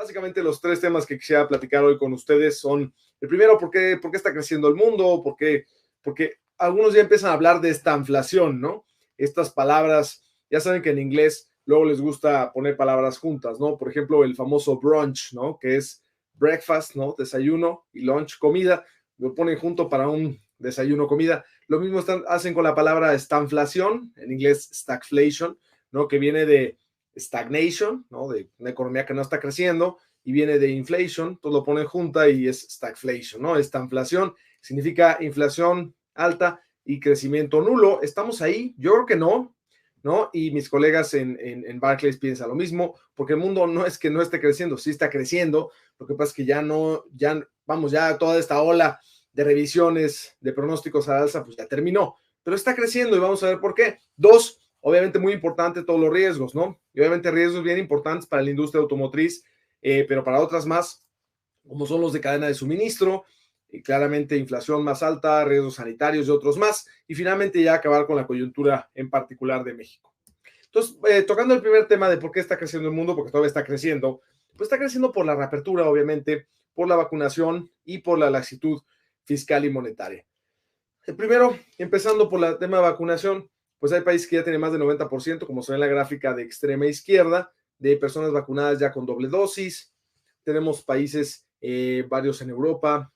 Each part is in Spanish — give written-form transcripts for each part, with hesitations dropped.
Básicamente los tres temas que quisiera platicar hoy con ustedes son, el primero, ¿por qué está creciendo el mundo? Porque algunos ya empiezan a hablar de esta inflación, ¿no? Estas palabras, ya saben que en inglés luego les gusta poner palabras juntas, ¿no? Por ejemplo, el famoso brunch, ¿no? Que es breakfast, ¿no? Desayuno y lunch, comida. Lo ponen junto para un desayuno, comida. Lo mismo hacen con la palabra stagflación, en inglés stagflation, ¿no? Que viene de stagnation, ¿no? De una economía que no está creciendo, y viene de inflation, pues lo ponen junta y es stagflation, ¿no? Esta inflación significa inflación alta y crecimiento nulo. ¿Estamos ahí? Yo creo que no, ¿no? Y mis colegas en Barclays piensan lo mismo, porque el mundo no es que no esté creciendo, sí está creciendo, lo que pasa es que ya no, ya toda esta ola de revisiones, de pronósticos al alza, pues ya terminó, pero está creciendo y vamos a ver por qué. Dos, obviamente muy importante todos los riesgos, ¿no? Y obviamente riesgos bien importantes para la industria automotriz, pero para otras más, como son los de cadena de suministro, y claramente inflación más alta, riesgos sanitarios y otros más, y finalmente ya acabar con la coyuntura en particular de México. Entonces, tocando el primer tema de por qué está creciendo el mundo, porque todavía está creciendo, pues está creciendo por la reapertura, obviamente, por la vacunación y por la laxitud fiscal y monetaria. Primero, empezando por el tema de vacunación, pues hay países que ya tienen más del 90%, como se ve en la gráfica de extrema izquierda, de personas vacunadas ya con doble dosis. Tenemos países, varios en Europa,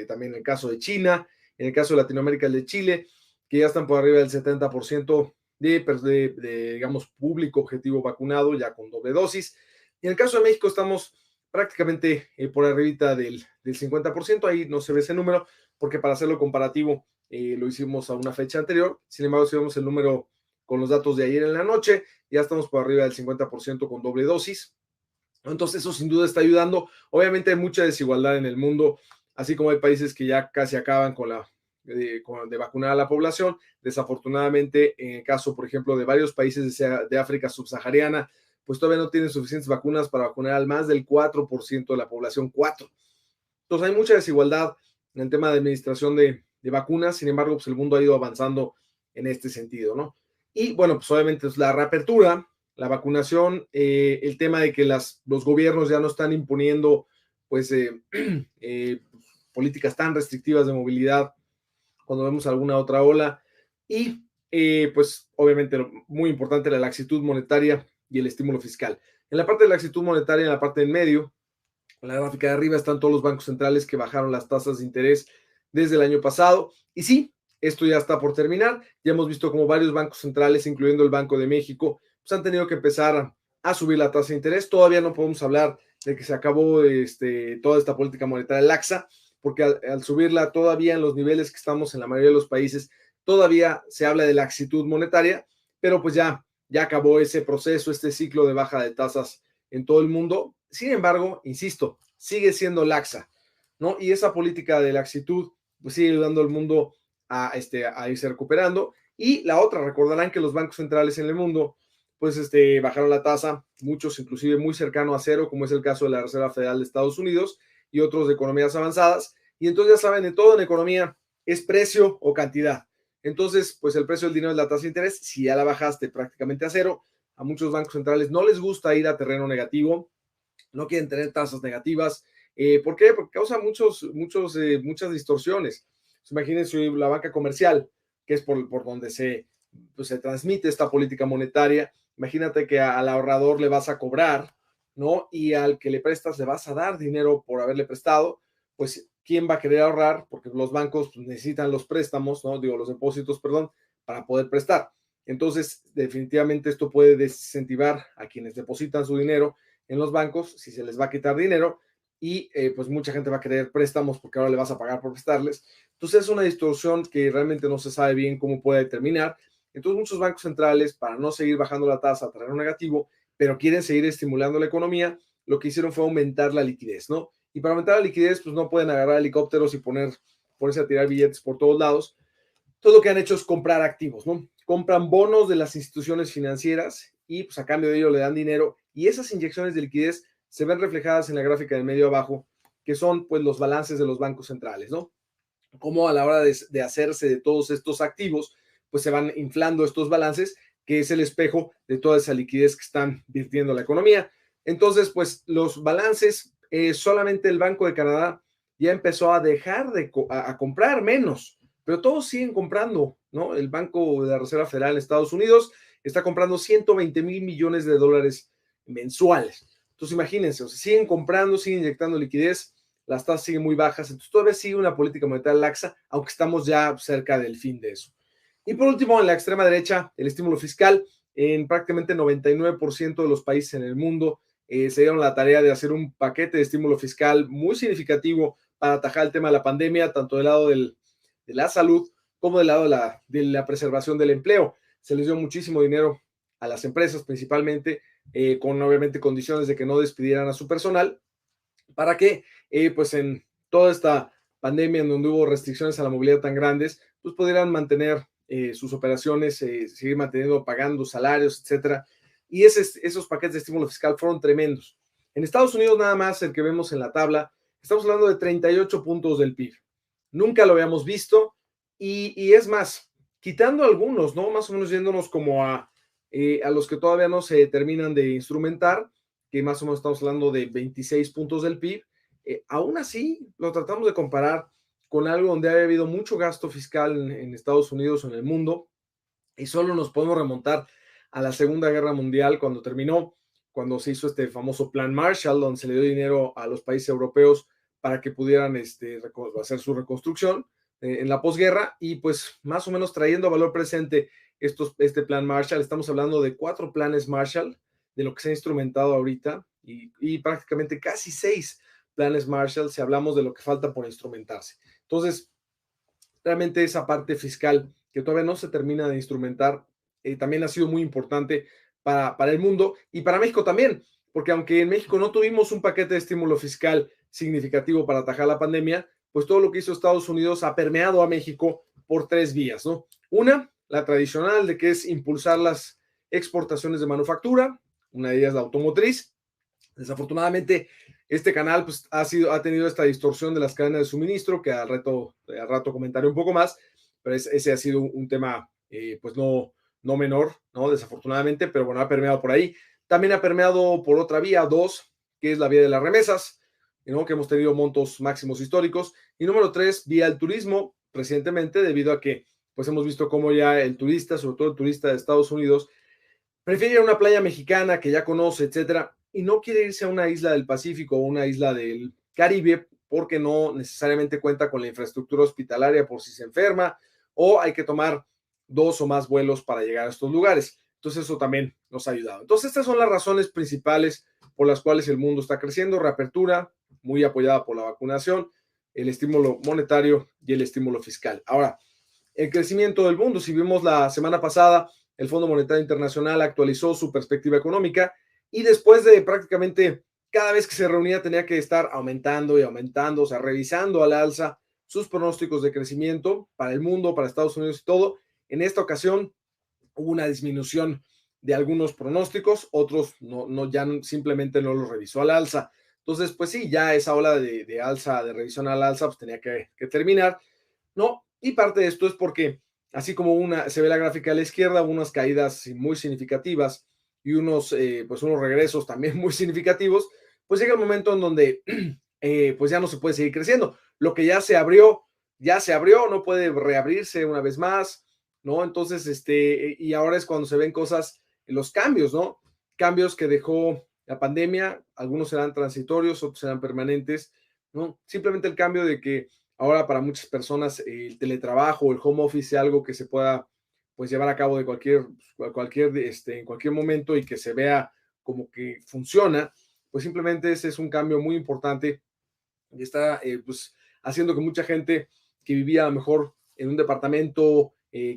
también en el caso de China, en el caso de Latinoamérica, el de Chile, que ya están por arriba del 70% digamos, público objetivo vacunado ya con doble dosis. Y en el caso de México estamos prácticamente por arribita del 50%, ahí no se ve ese número, porque para hacerlo comparativo lo hicimos a una fecha anterior. Sin embargo, si vemos el número con los datos de ayer en la noche, ya estamos por arriba del 50% con doble dosis. Entonces eso sin duda está ayudando. Obviamente hay mucha desigualdad en el mundo, así como hay países que ya casi acaban de vacunar a la población. Desafortunadamente, en el caso, por ejemplo, de varios países de África subsahariana, pues todavía no tienen suficientes vacunas para vacunar al más del 4% de la población. 4. Entonces hay mucha desigualdad en el tema de administración de vacunas. Sin embargo, pues el mundo ha ido avanzando en este sentido, ¿no? Y bueno, pues obviamente es la reapertura, la vacunación, el tema de que los gobiernos ya no están imponiendo pues políticas tan restrictivas de movilidad cuando vemos alguna otra ola, y pues obviamente muy importante la laxitud monetaria y el estímulo fiscal. En la parte de la laxitud monetaria, en la parte en medio, en la gráfica de arriba están todos los bancos centrales que bajaron las tasas de interés desde el año pasado, y sí, esto ya está por terminar. Ya hemos visto como varios bancos centrales, incluyendo el Banco de México, pues han tenido que empezar a subir la tasa de interés. Todavía no podemos hablar de que se acabó toda esta política monetaria laxa, porque al subirla todavía en los niveles que estamos en la mayoría de los países, todavía se habla de laxitud monetaria, pero pues ya acabó ese proceso, este ciclo de baja de tasas en todo el mundo. Sin embargo, insisto, sigue siendo laxa, ¿no? Y esa política de laxitud pues sigue ayudando al mundo a irse recuperando. Y la otra, recordarán que los bancos centrales en el mundo pues bajaron la tasa, muchos inclusive muy cercano a cero, como es el caso de la Reserva Federal de Estados Unidos y otros de economías avanzadas. Y entonces ya saben, de todo en economía es precio o cantidad. Entonces, pues el precio del dinero es la tasa de interés. Si ya la bajaste prácticamente a cero, a muchos bancos centrales no les gusta ir a terreno negativo, no quieren tener tasas negativas. ¿Por qué? Porque causa muchas distorsiones. Imagínense la banca comercial, que es por donde se transmite esta política monetaria. Imagínate que al ahorrador le vas a cobrar, ¿no? Y al que le prestas le vas a dar dinero por haberle prestado. Pues, ¿quién va a querer ahorrar? Porque los bancos necesitan los préstamos, ¿no? Los depósitos, perdón, para poder prestar. Entonces, definitivamente esto puede desincentivar a quienes depositan su dinero en los bancos, si se les va a quitar dinero, y pues mucha gente va a querer préstamos porque ahora le vas a pagar por prestarles. Entonces es una distorsión que realmente no se sabe bien cómo puede terminar. Entonces muchos bancos centrales, para no seguir bajando la tasa a terreno negativo, pero quieren seguir estimulando la economía, lo que hicieron fue aumentar la liquidez, ¿no? Y para aumentar la liquidez, pues no pueden agarrar helicópteros y ponerse a tirar billetes por todos lados. Todo lo que han hecho es comprar activos, ¿no? Compran bonos de las instituciones financieras y pues a cambio de ello le dan dinero, y esas inyecciones de liquidez se ven reflejadas en la gráfica del medio abajo, que son pues los balances de los bancos centrales, ¿no? Como a la hora de hacerse de todos estos activos, pues se van inflando estos balances, que es el espejo de toda esa liquidez que están virtiendo la economía. Entonces, pues los balances, solamente el Banco de Canadá ya empezó a dejar a comprar menos, pero todos siguen comprando, ¿no? El Banco de la Reserva Federal de Estados Unidos está comprando 120 mil millones de dólares mensuales. Entonces, imagínense, o sea, siguen comprando, siguen inyectando liquidez, las tasas siguen muy bajas, entonces todavía sigue una política monetaria laxa, aunque estamos ya cerca del fin de eso. Y por último, en la extrema derecha, el estímulo fiscal. En prácticamente 99% de los países en el mundo se dieron la tarea de hacer un paquete de estímulo fiscal muy significativo para atajar el tema de la pandemia, tanto del lado de la salud como del lado de la preservación del empleo. Se les dio muchísimo dinero a las empresas principalmente, con obviamente condiciones de que no despidieran a su personal, para que pues en toda esta pandemia en donde hubo restricciones a la movilidad tan grandes, pues pudieran mantener sus operaciones, seguir manteniendo, pagando salarios, etcétera. Y esos paquetes de estímulo fiscal fueron tremendos. En Estados Unidos, nada más el que vemos en la tabla, estamos hablando de 38 puntos del PIB. Nunca lo habíamos visto. Y es más, quitando algunos, ¿no? Más o menos yéndonos como a los que todavía no se terminan de instrumentar, que más o menos estamos hablando de 26 puntos del PIB, aún así lo tratamos de comparar con algo donde haya habido mucho gasto fiscal en Estados Unidos o en el mundo, y solo nos podemos remontar a la Segunda Guerra Mundial, cuando terminó, cuando se hizo este famoso Plan Marshall, donde se le dio dinero a los países europeos para que pudieran hacer su reconstrucción en la posguerra, y pues más o menos trayendo a valor presente este Plan Marshall. Estamos hablando de 4 planes Marshall, de lo que se ha instrumentado ahorita, y prácticamente casi 6 planes Marshall si hablamos de lo que falta por instrumentarse. Entonces, realmente esa parte fiscal que todavía no se termina de instrumentar, también ha sido muy importante para el mundo y para México también, porque aunque en México no tuvimos un paquete de estímulo fiscal significativo para atajar la pandemia, pues todo lo que hizo Estados Unidos ha permeado a México por 3 vías, ¿no? Una, la tradicional, de que es impulsar las exportaciones de manufactura, una de ellas la automotriz. Desafortunadamente, este canal pues, ha tenido esta distorsión de las cadenas de suministro, que al rato comentaré un poco más, pero ese ha sido un tema pues no menor, ¿no? Desafortunadamente, pero bueno, ha permeado por ahí. También ha permeado por otra vía, 2, que es la vía de las remesas, ¿no? Que hemos tenido montos máximos históricos. Y número 3, vía el turismo, recientemente, debido a que pues hemos visto cómo ya el turista, sobre todo el turista de Estados Unidos, prefiere ir a una playa mexicana que ya conoce, etcétera, y no quiere irse a una isla del Pacífico o una isla del Caribe porque no necesariamente cuenta con la infraestructura hospitalaria por si se enferma, o hay que tomar 2 o más vuelos para llegar a estos lugares. Entonces eso también nos ha ayudado. Entonces estas son las razones principales por las cuales el mundo está creciendo: reapertura, muy apoyada por la vacunación, el estímulo monetario y el estímulo fiscal. Ahora, el crecimiento del mundo, si vimos la semana pasada, el Fondo Monetario Internacional actualizó su perspectiva económica, y después de prácticamente cada vez que se reunía tenía que estar aumentando y aumentando, o sea, revisando al alza sus pronósticos de crecimiento para el mundo, para Estados Unidos y todo. En esta ocasión hubo una disminución de algunos pronósticos, otros ya simplemente no los revisó al alza. Entonces, pues sí, ya esa ola de alza, de revisión al alza, pues tenía que terminar, ¿no? Y parte de esto es porque, así como se ve la gráfica a la izquierda, unas caídas muy significativas y unos regresos también muy significativos, pues llega el momento en donde pues ya no se puede seguir creciendo. Lo que ya se abrió, no puede reabrirse una vez más, ¿no? Entonces, y ahora es cuando se ven cosas, los cambios, ¿no? Cambios que dejó la pandemia, algunos serán transitorios, otros serán permanentes, ¿no? Simplemente el cambio de que ahora para muchas personas el teletrabajo, el home office es algo que se pueda pues llevar a cabo en cualquier momento, y que se vea como que funciona, pues simplemente ese es un cambio muy importante y está pues haciendo que mucha gente que vivía a lo mejor en un departamento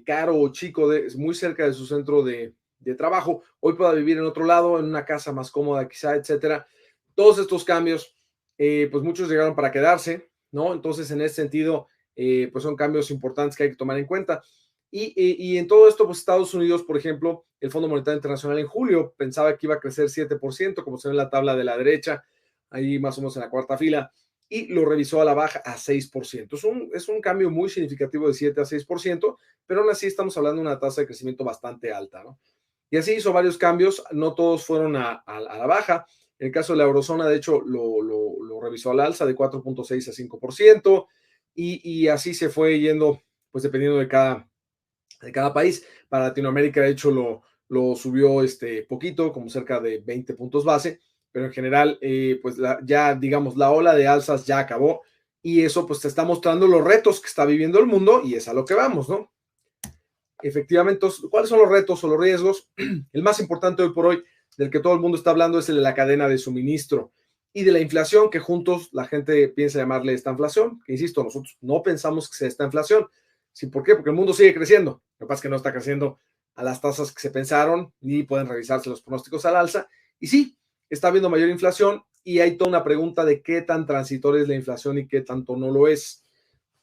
caro o chico, muy cerca de su centro de trabajo, hoy pueda vivir en otro lado, en una casa más cómoda quizá, etcétera. Todos estos cambios, pues muchos llegaron para quedarse, ¿no? Entonces, en ese sentido, pues son cambios importantes que hay que tomar en cuenta. Y en todo esto, pues Estados Unidos, por ejemplo, el Fondo Monetario Internacional en julio pensaba que iba a crecer 7%, como se ve en la tabla de la derecha, ahí más o menos en la cuarta fila, y lo revisó a la baja a 6%. Es un cambio muy significativo de 7 a 6%, pero aún así estamos hablando de una tasa de crecimiento bastante alta, ¿no? Y así hizo varios cambios, no todos fueron a la baja. En el caso de la eurozona, de hecho, lo revisó al alza de 4.6 a 5%, y así se fue yendo, pues dependiendo de cada país. Para Latinoamérica, de hecho, lo subió poquito, como cerca de 20 puntos base, pero en general, pues ya, digamos, la ola de alzas ya acabó, y eso pues te está mostrando los retos que está viviendo el mundo, y es a lo que vamos, ¿no? Efectivamente, entonces, ¿cuáles son los retos o los riesgos? El más importante hoy por hoy, del que todo el mundo está hablando, es el de la cadena de suministro y de la inflación, que juntos la gente piensa llamarle esta inflación, que insisto, nosotros no pensamos que sea esta inflación. ¿Sí? ¿Por qué? Porque el mundo sigue creciendo. Lo que pasa es que no está creciendo a las tasas que se pensaron, ni pueden revisarse los pronósticos al alza. Y sí, está habiendo mayor inflación, y hay toda una pregunta de qué tan transitoria es la inflación y qué tanto no lo es.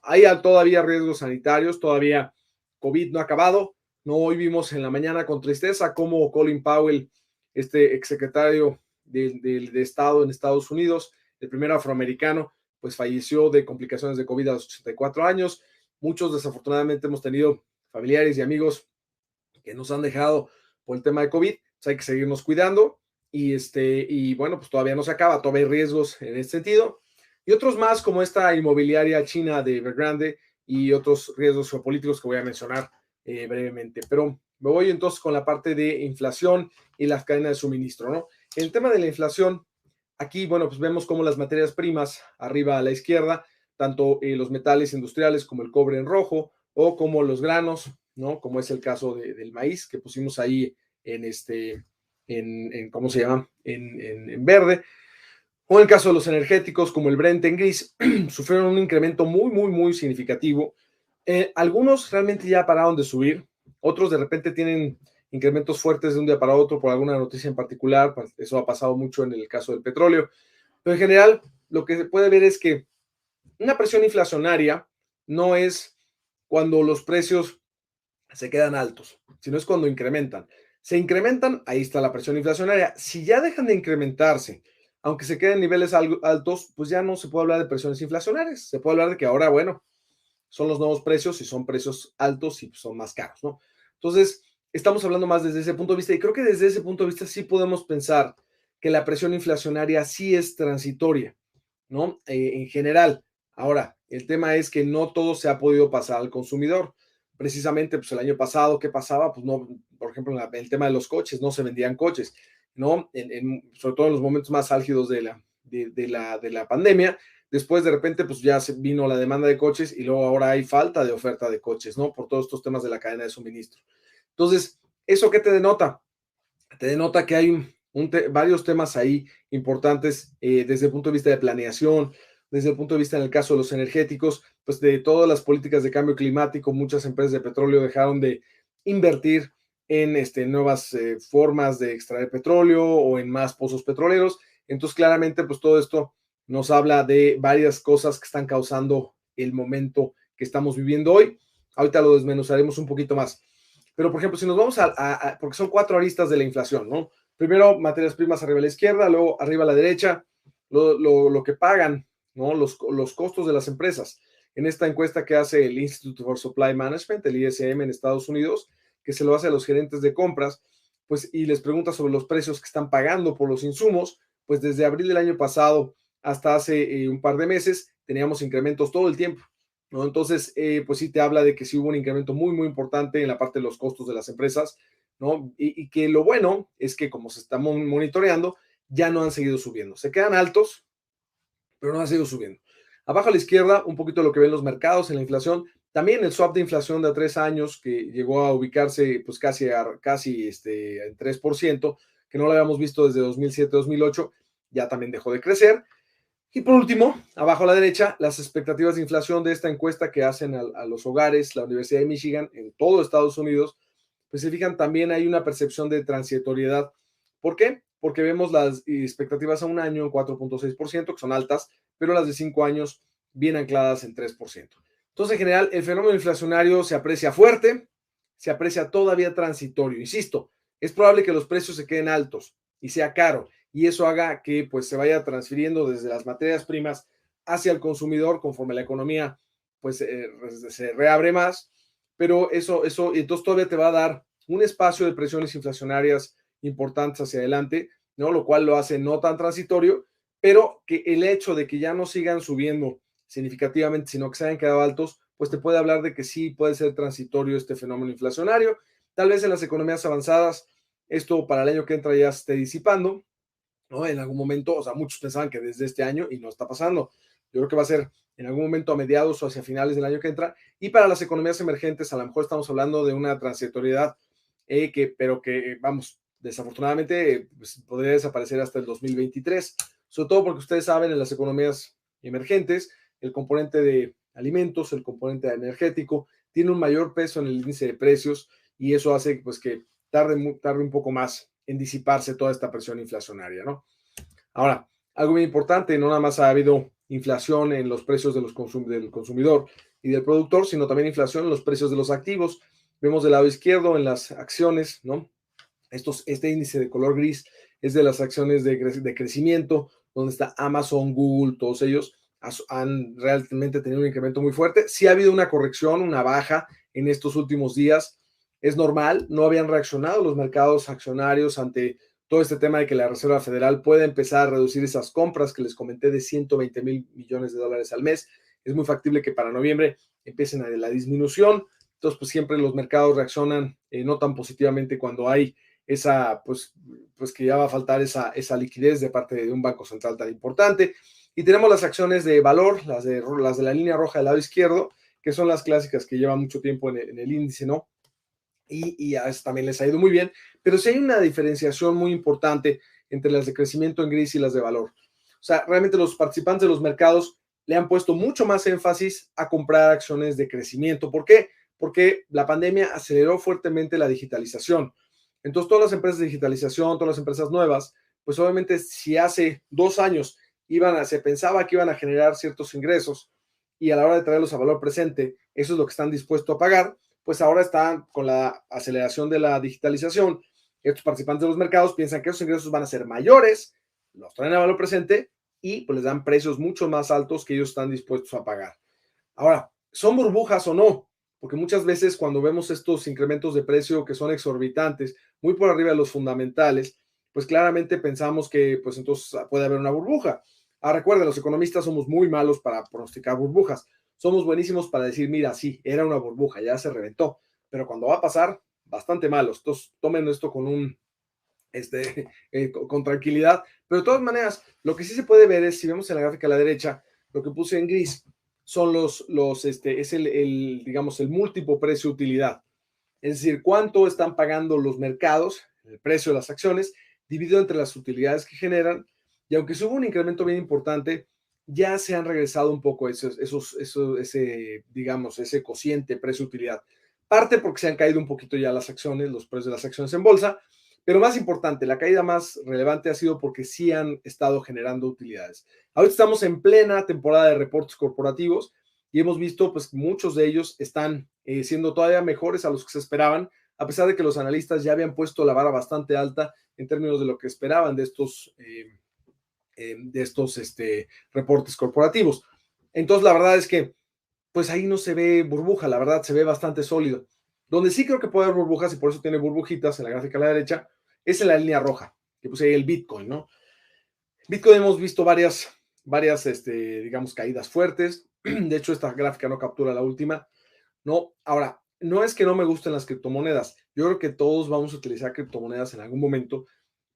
Hay todavía riesgos sanitarios, todavía COVID no ha acabado. No, hoy vimos en la mañana con tristeza cómo Colin Powell, exsecretario de Estado en Estados Unidos, el primer afroamericano, pues falleció de complicaciones de COVID a los 84 años. Muchos desafortunadamente hemos tenido familiares y amigos que nos han dejado por el tema de COVID. Pues hay que seguirnos cuidando, y bueno, pues todavía no se acaba, todavía hay riesgos en este sentido. Y otros más, como esta inmobiliaria china de Evergrande, y otros riesgos geopolíticos que voy a mencionar brevemente. Pero me voy entonces con la parte de inflación y las cadenas de suministro, ¿no? El tema de la inflación, aquí, bueno, pues vemos como las materias primas, arriba a la izquierda, tanto los metales industriales como el cobre en rojo, o como los granos, ¿no? Como es el caso del maíz que pusimos ahí en ¿cómo se llama? En verde. O en el caso de los energéticos, como el Brent en gris, sufrieron un incremento muy, muy, muy significativo. Algunos realmente ya pararon de subir, otros de repente tienen incrementos fuertes de un día para otro por alguna noticia en particular. Eso ha pasado mucho en el caso del petróleo. Pero en general, lo que se puede ver es que una presión inflacionaria no es cuando los precios se quedan altos, sino es cuando incrementan. Se incrementan, ahí está la presión inflacionaria. Si ya dejan de incrementarse, aunque se queden niveles altos, pues ya no se puede hablar de presiones inflacionarias. Se puede hablar de que ahora, bueno, son los nuevos precios, y son precios altos y son más caros, ¿no? Entonces, estamos hablando más desde ese punto de vista, y creo que desde ese punto de vista sí podemos pensar que la presión inflacionaria sí es transitoria, ¿no? En general. Ahora, el tema es que no todo se ha podido pasar al consumidor. Precisamente, pues el año pasado, ¿qué pasaba? Pues no, por ejemplo, en el tema de los coches, no se vendían coches, ¿no? Sobre todo en los momentos más álgidos de la pandemia. Después, de repente, pues ya vino la demanda de coches, y luego ahora hay falta de oferta de coches, ¿no? Por todos estos temas de la cadena de suministro. Entonces, ¿eso qué te denota? Te denota que hay varios temas ahí importantes, desde el punto de vista de planeación, desde el punto de vista, en el caso de los energéticos, pues de todas las políticas de cambio climático. Muchas empresas de petróleo dejaron de invertir en nuevas formas de extraer petróleo, o en más pozos petroleros. Entonces, claramente, pues todo esto nos habla de varias cosas que están causando el momento que estamos viviendo hoy. Ahorita lo desmenuzaremos un poquito más. Pero, por ejemplo, si nos vamos porque son 4 aristas de la inflación, ¿no? Primero, materias primas arriba a la izquierda, luego arriba a la derecha, lo que pagan, ¿no? Los costos de las empresas. En esta encuesta que hace el Institute for Supply Management, el ISM en Estados Unidos, que se lo hace a los gerentes de compras, pues, y les pregunta sobre los precios que están pagando por los insumos, pues desde abril del año pasado hasta hace un par de meses teníamos incrementos todo el tiempo, ¿no? Entonces, pues sí te habla de que sí hubo un incremento muy, muy importante en la parte de los costos de las empresas, ¿no? Y que lo bueno es que, como se está monitoreando, ya no han seguido subiendo. Se quedan altos, pero no han seguido subiendo. Abajo a la izquierda, un poquito lo que ven los mercados en la inflación. También el swap de inflación de a 3 años, que llegó a ubicarse pues casi en 3%, que no lo habíamos visto desde 2007-2008, ya también dejó de crecer. Y por último, abajo a la derecha, las expectativas de inflación de esta encuesta que hacen a los hogares, la Universidad de Michigan, en todo Estados Unidos. Pues se fijan, también hay una percepción de transitoriedad. ¿Por qué? Porque vemos las expectativas a un año en 4.6%, que son altas, pero las de 5 años bien ancladas en 3%. Entonces, en general, el fenómeno inflacionario se aprecia fuerte, se aprecia todavía transitorio. Insisto, es probable que los precios se queden altos y sea caro, y eso haga que pues se vaya transfiriendo desde las materias primas hacia el consumidor conforme la economía pues se reabre más. Pero eso entonces todavía te va a dar un espacio de presiones inflacionarias importantes hacia adelante, ¿no? Lo cual lo hace no tan transitorio, pero que el hecho de que ya no sigan subiendo significativamente, sino que se hayan quedado altos, pues te puede hablar de que sí puede ser transitorio este fenómeno inflacionario. Tal vez en las economías avanzadas esto para el año que entra ya se esté disipando, ¿no? En algún momento, o sea, muchos pensaban que desde este año y no está pasando. Yo creo que va a ser en algún momento a mediados o hacia finales del año que entra. Y para las economías emergentes, a lo mejor estamos hablando de una transitoriedad, pero que, vamos, desafortunadamente pues, podría desaparecer hasta el 2023, sobre todo porque ustedes saben, en las economías emergentes, el componente de alimentos, el componente energético, tiene un mayor peso en el índice de precios y eso hace pues que tarde un poco más en disiparse toda esta presión inflacionaria, ¿no? Ahora, algo muy importante, no nada más ha habido inflación en los precios de del consumidor y del productor, sino también inflación en los precios de los activos. Vemos del lado izquierdo en las acciones, ¿no? Este índice de color gris es de las acciones de crecimiento, donde está Amazon, Google, todos ellos han realmente tenido un incremento muy fuerte. Sí ha habido una corrección, una baja en estos últimos días. Es normal, no habían reaccionado los mercados accionarios ante todo este tema de que la Reserva Federal puede empezar a reducir esas compras que les comenté de 120,000 millones de dólares al mes. Es muy factible que para noviembre empiecen a la disminución. Entonces, pues siempre los mercados reaccionan no tan positivamente cuando hay esa, pues que ya va a faltar esa liquidez de parte de un banco central tan importante. Y tenemos las acciones de valor, las de la línea roja del lado izquierdo, que son las clásicas que llevan mucho tiempo en el índice, ¿no? Y a eso también les ha ido muy bien, pero sí hay una diferenciación muy importante entre las de crecimiento en gris y las de valor. O sea, realmente los participantes de los mercados le han puesto mucho más énfasis a comprar acciones de crecimiento. ¿Por qué? Porque la pandemia aceleró fuertemente la digitalización. Entonces, todas las empresas de digitalización, todas las empresas nuevas, pues obviamente si hace 2 años se pensaba que iban a generar ciertos ingresos y a la hora de traerlos a valor presente, eso es lo que están dispuestos a pagar, pues ahora están con la aceleración de la digitalización. Estos participantes de los mercados piensan que esos ingresos van a ser mayores, los traen a valor presente y pues les dan precios mucho más altos que ellos están dispuestos a pagar. Ahora, ¿son burbujas o no? Porque muchas veces cuando vemos estos incrementos de precio que son exorbitantes, muy por arriba de los fundamentales, pues claramente pensamos que pues entonces puede haber una burbuja. Ahora recuerden, los economistas somos muy malos para pronosticar burbujas. Somos buenísimos para decir, mira, sí, era una burbuja, ya se reventó, pero cuando va a pasar, bastante malos. Entonces, tomen esto con tranquilidad. Pero de todas maneras, lo que sí se puede ver es, si vemos en la gráfica a la derecha, lo que puse en gris son es digamos, el múltiplo precio-utilidad. Es decir, cuánto están pagando los mercados, el precio de las acciones, dividido entre las utilidades que generan. Y aunque hubo un incremento bien importante, ya se han regresado un poco digamos, ese cociente precio-utilidad. Parte porque se han caído un poquito ya las acciones, los precios de las acciones en bolsa, pero más importante, la caída más relevante ha sido porque sí han estado generando utilidades. Ahorita estamos en plena temporada de reportes corporativos y hemos visto pues muchos de ellos están siendo todavía mejores a los que se esperaban, a pesar de que los analistas ya habían puesto la vara bastante alta en términos de lo que esperaban de estos reportes corporativos. Entonces, la verdad es que pues ahí no se ve burbuja, la verdad se ve bastante sólido. Donde sí creo que puede haber burbujas y por eso tiene burbujitas en la gráfica a la derecha, es en la línea roja, que puse ahí el Bitcoin, ¿no? Bitcoin hemos visto varias digamos, caídas fuertes. De hecho, esta gráfica no captura la última, ¿no? Ahora, no es que no me gusten las criptomonedas. Yo creo que todos vamos a utilizar criptomonedas en algún momento,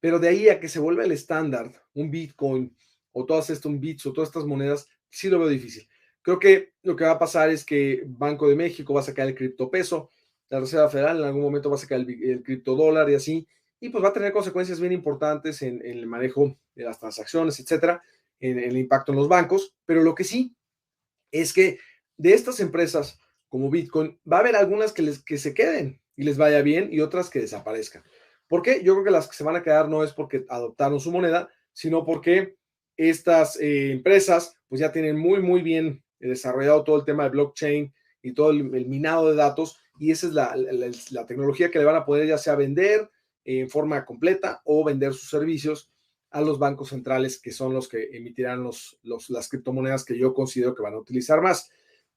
pero de ahí a que se vuelva el estándar, un Bitcoin o un Bits o todas estas monedas, sí lo veo difícil. Creo que lo que va a pasar es que Banco de México va a sacar el criptopeso, la Reserva Federal en algún momento va a sacar el criptodólar y así, y pues va a tener consecuencias bien importantes en el manejo de las transacciones, etcétera, en el impacto en los bancos, pero lo que sí es que de estas empresas como Bitcoin, va a haber algunas que se queden y les vaya bien y otras que desaparezcan. ¿Por qué? Yo creo que las que se van a quedar no es porque adoptaron su moneda, sino porque estas empresas pues ya tienen muy, muy bien desarrollado todo el tema de blockchain y todo el minado de datos y esa es la tecnología que le van a poder ya sea vender en forma completa o vender sus servicios a los bancos centrales, que son los que emitirán las criptomonedas que yo considero que van a utilizar más.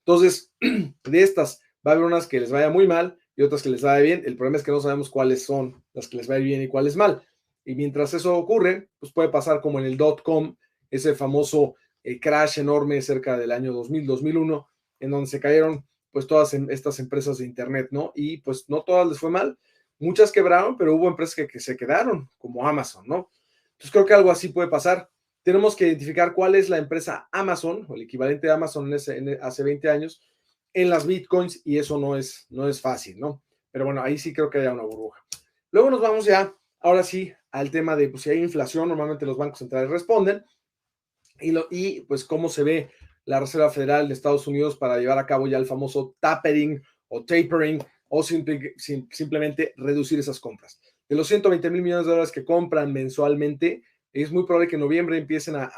Entonces, de estas, va a haber unas que les vaya muy mal y otras que les vaya bien. El problema es que no sabemos cuáles son las que les va a ir bien y cuáles mal. Y mientras eso ocurre, pues puede pasar como en el .com, ese famoso crash enorme cerca del año 2000, 2001, en donde se cayeron pues todas estas empresas de internet, ¿no? Y pues no todas les fue mal, muchas quebraron, pero hubo empresas que se quedaron, como Amazon, ¿no? Entonces creo que algo así puede pasar. Tenemos que identificar cuál es la empresa Amazon, o el equivalente de Amazon hace 20 años, en las Bitcoins, y eso no es fácil, ¿no? Pero bueno, ahí sí creo que haya una burbuja. Luego nos vamos ya, ahora sí, al tema de, pues si hay inflación, normalmente los bancos centrales responden, y pues cómo se ve la Reserva Federal de Estados Unidos para llevar a cabo ya el famoso tapering o tapering, o simplemente reducir esas compras. De los 120 mil millones de dólares que compran mensualmente, es muy probable que en noviembre empiecen a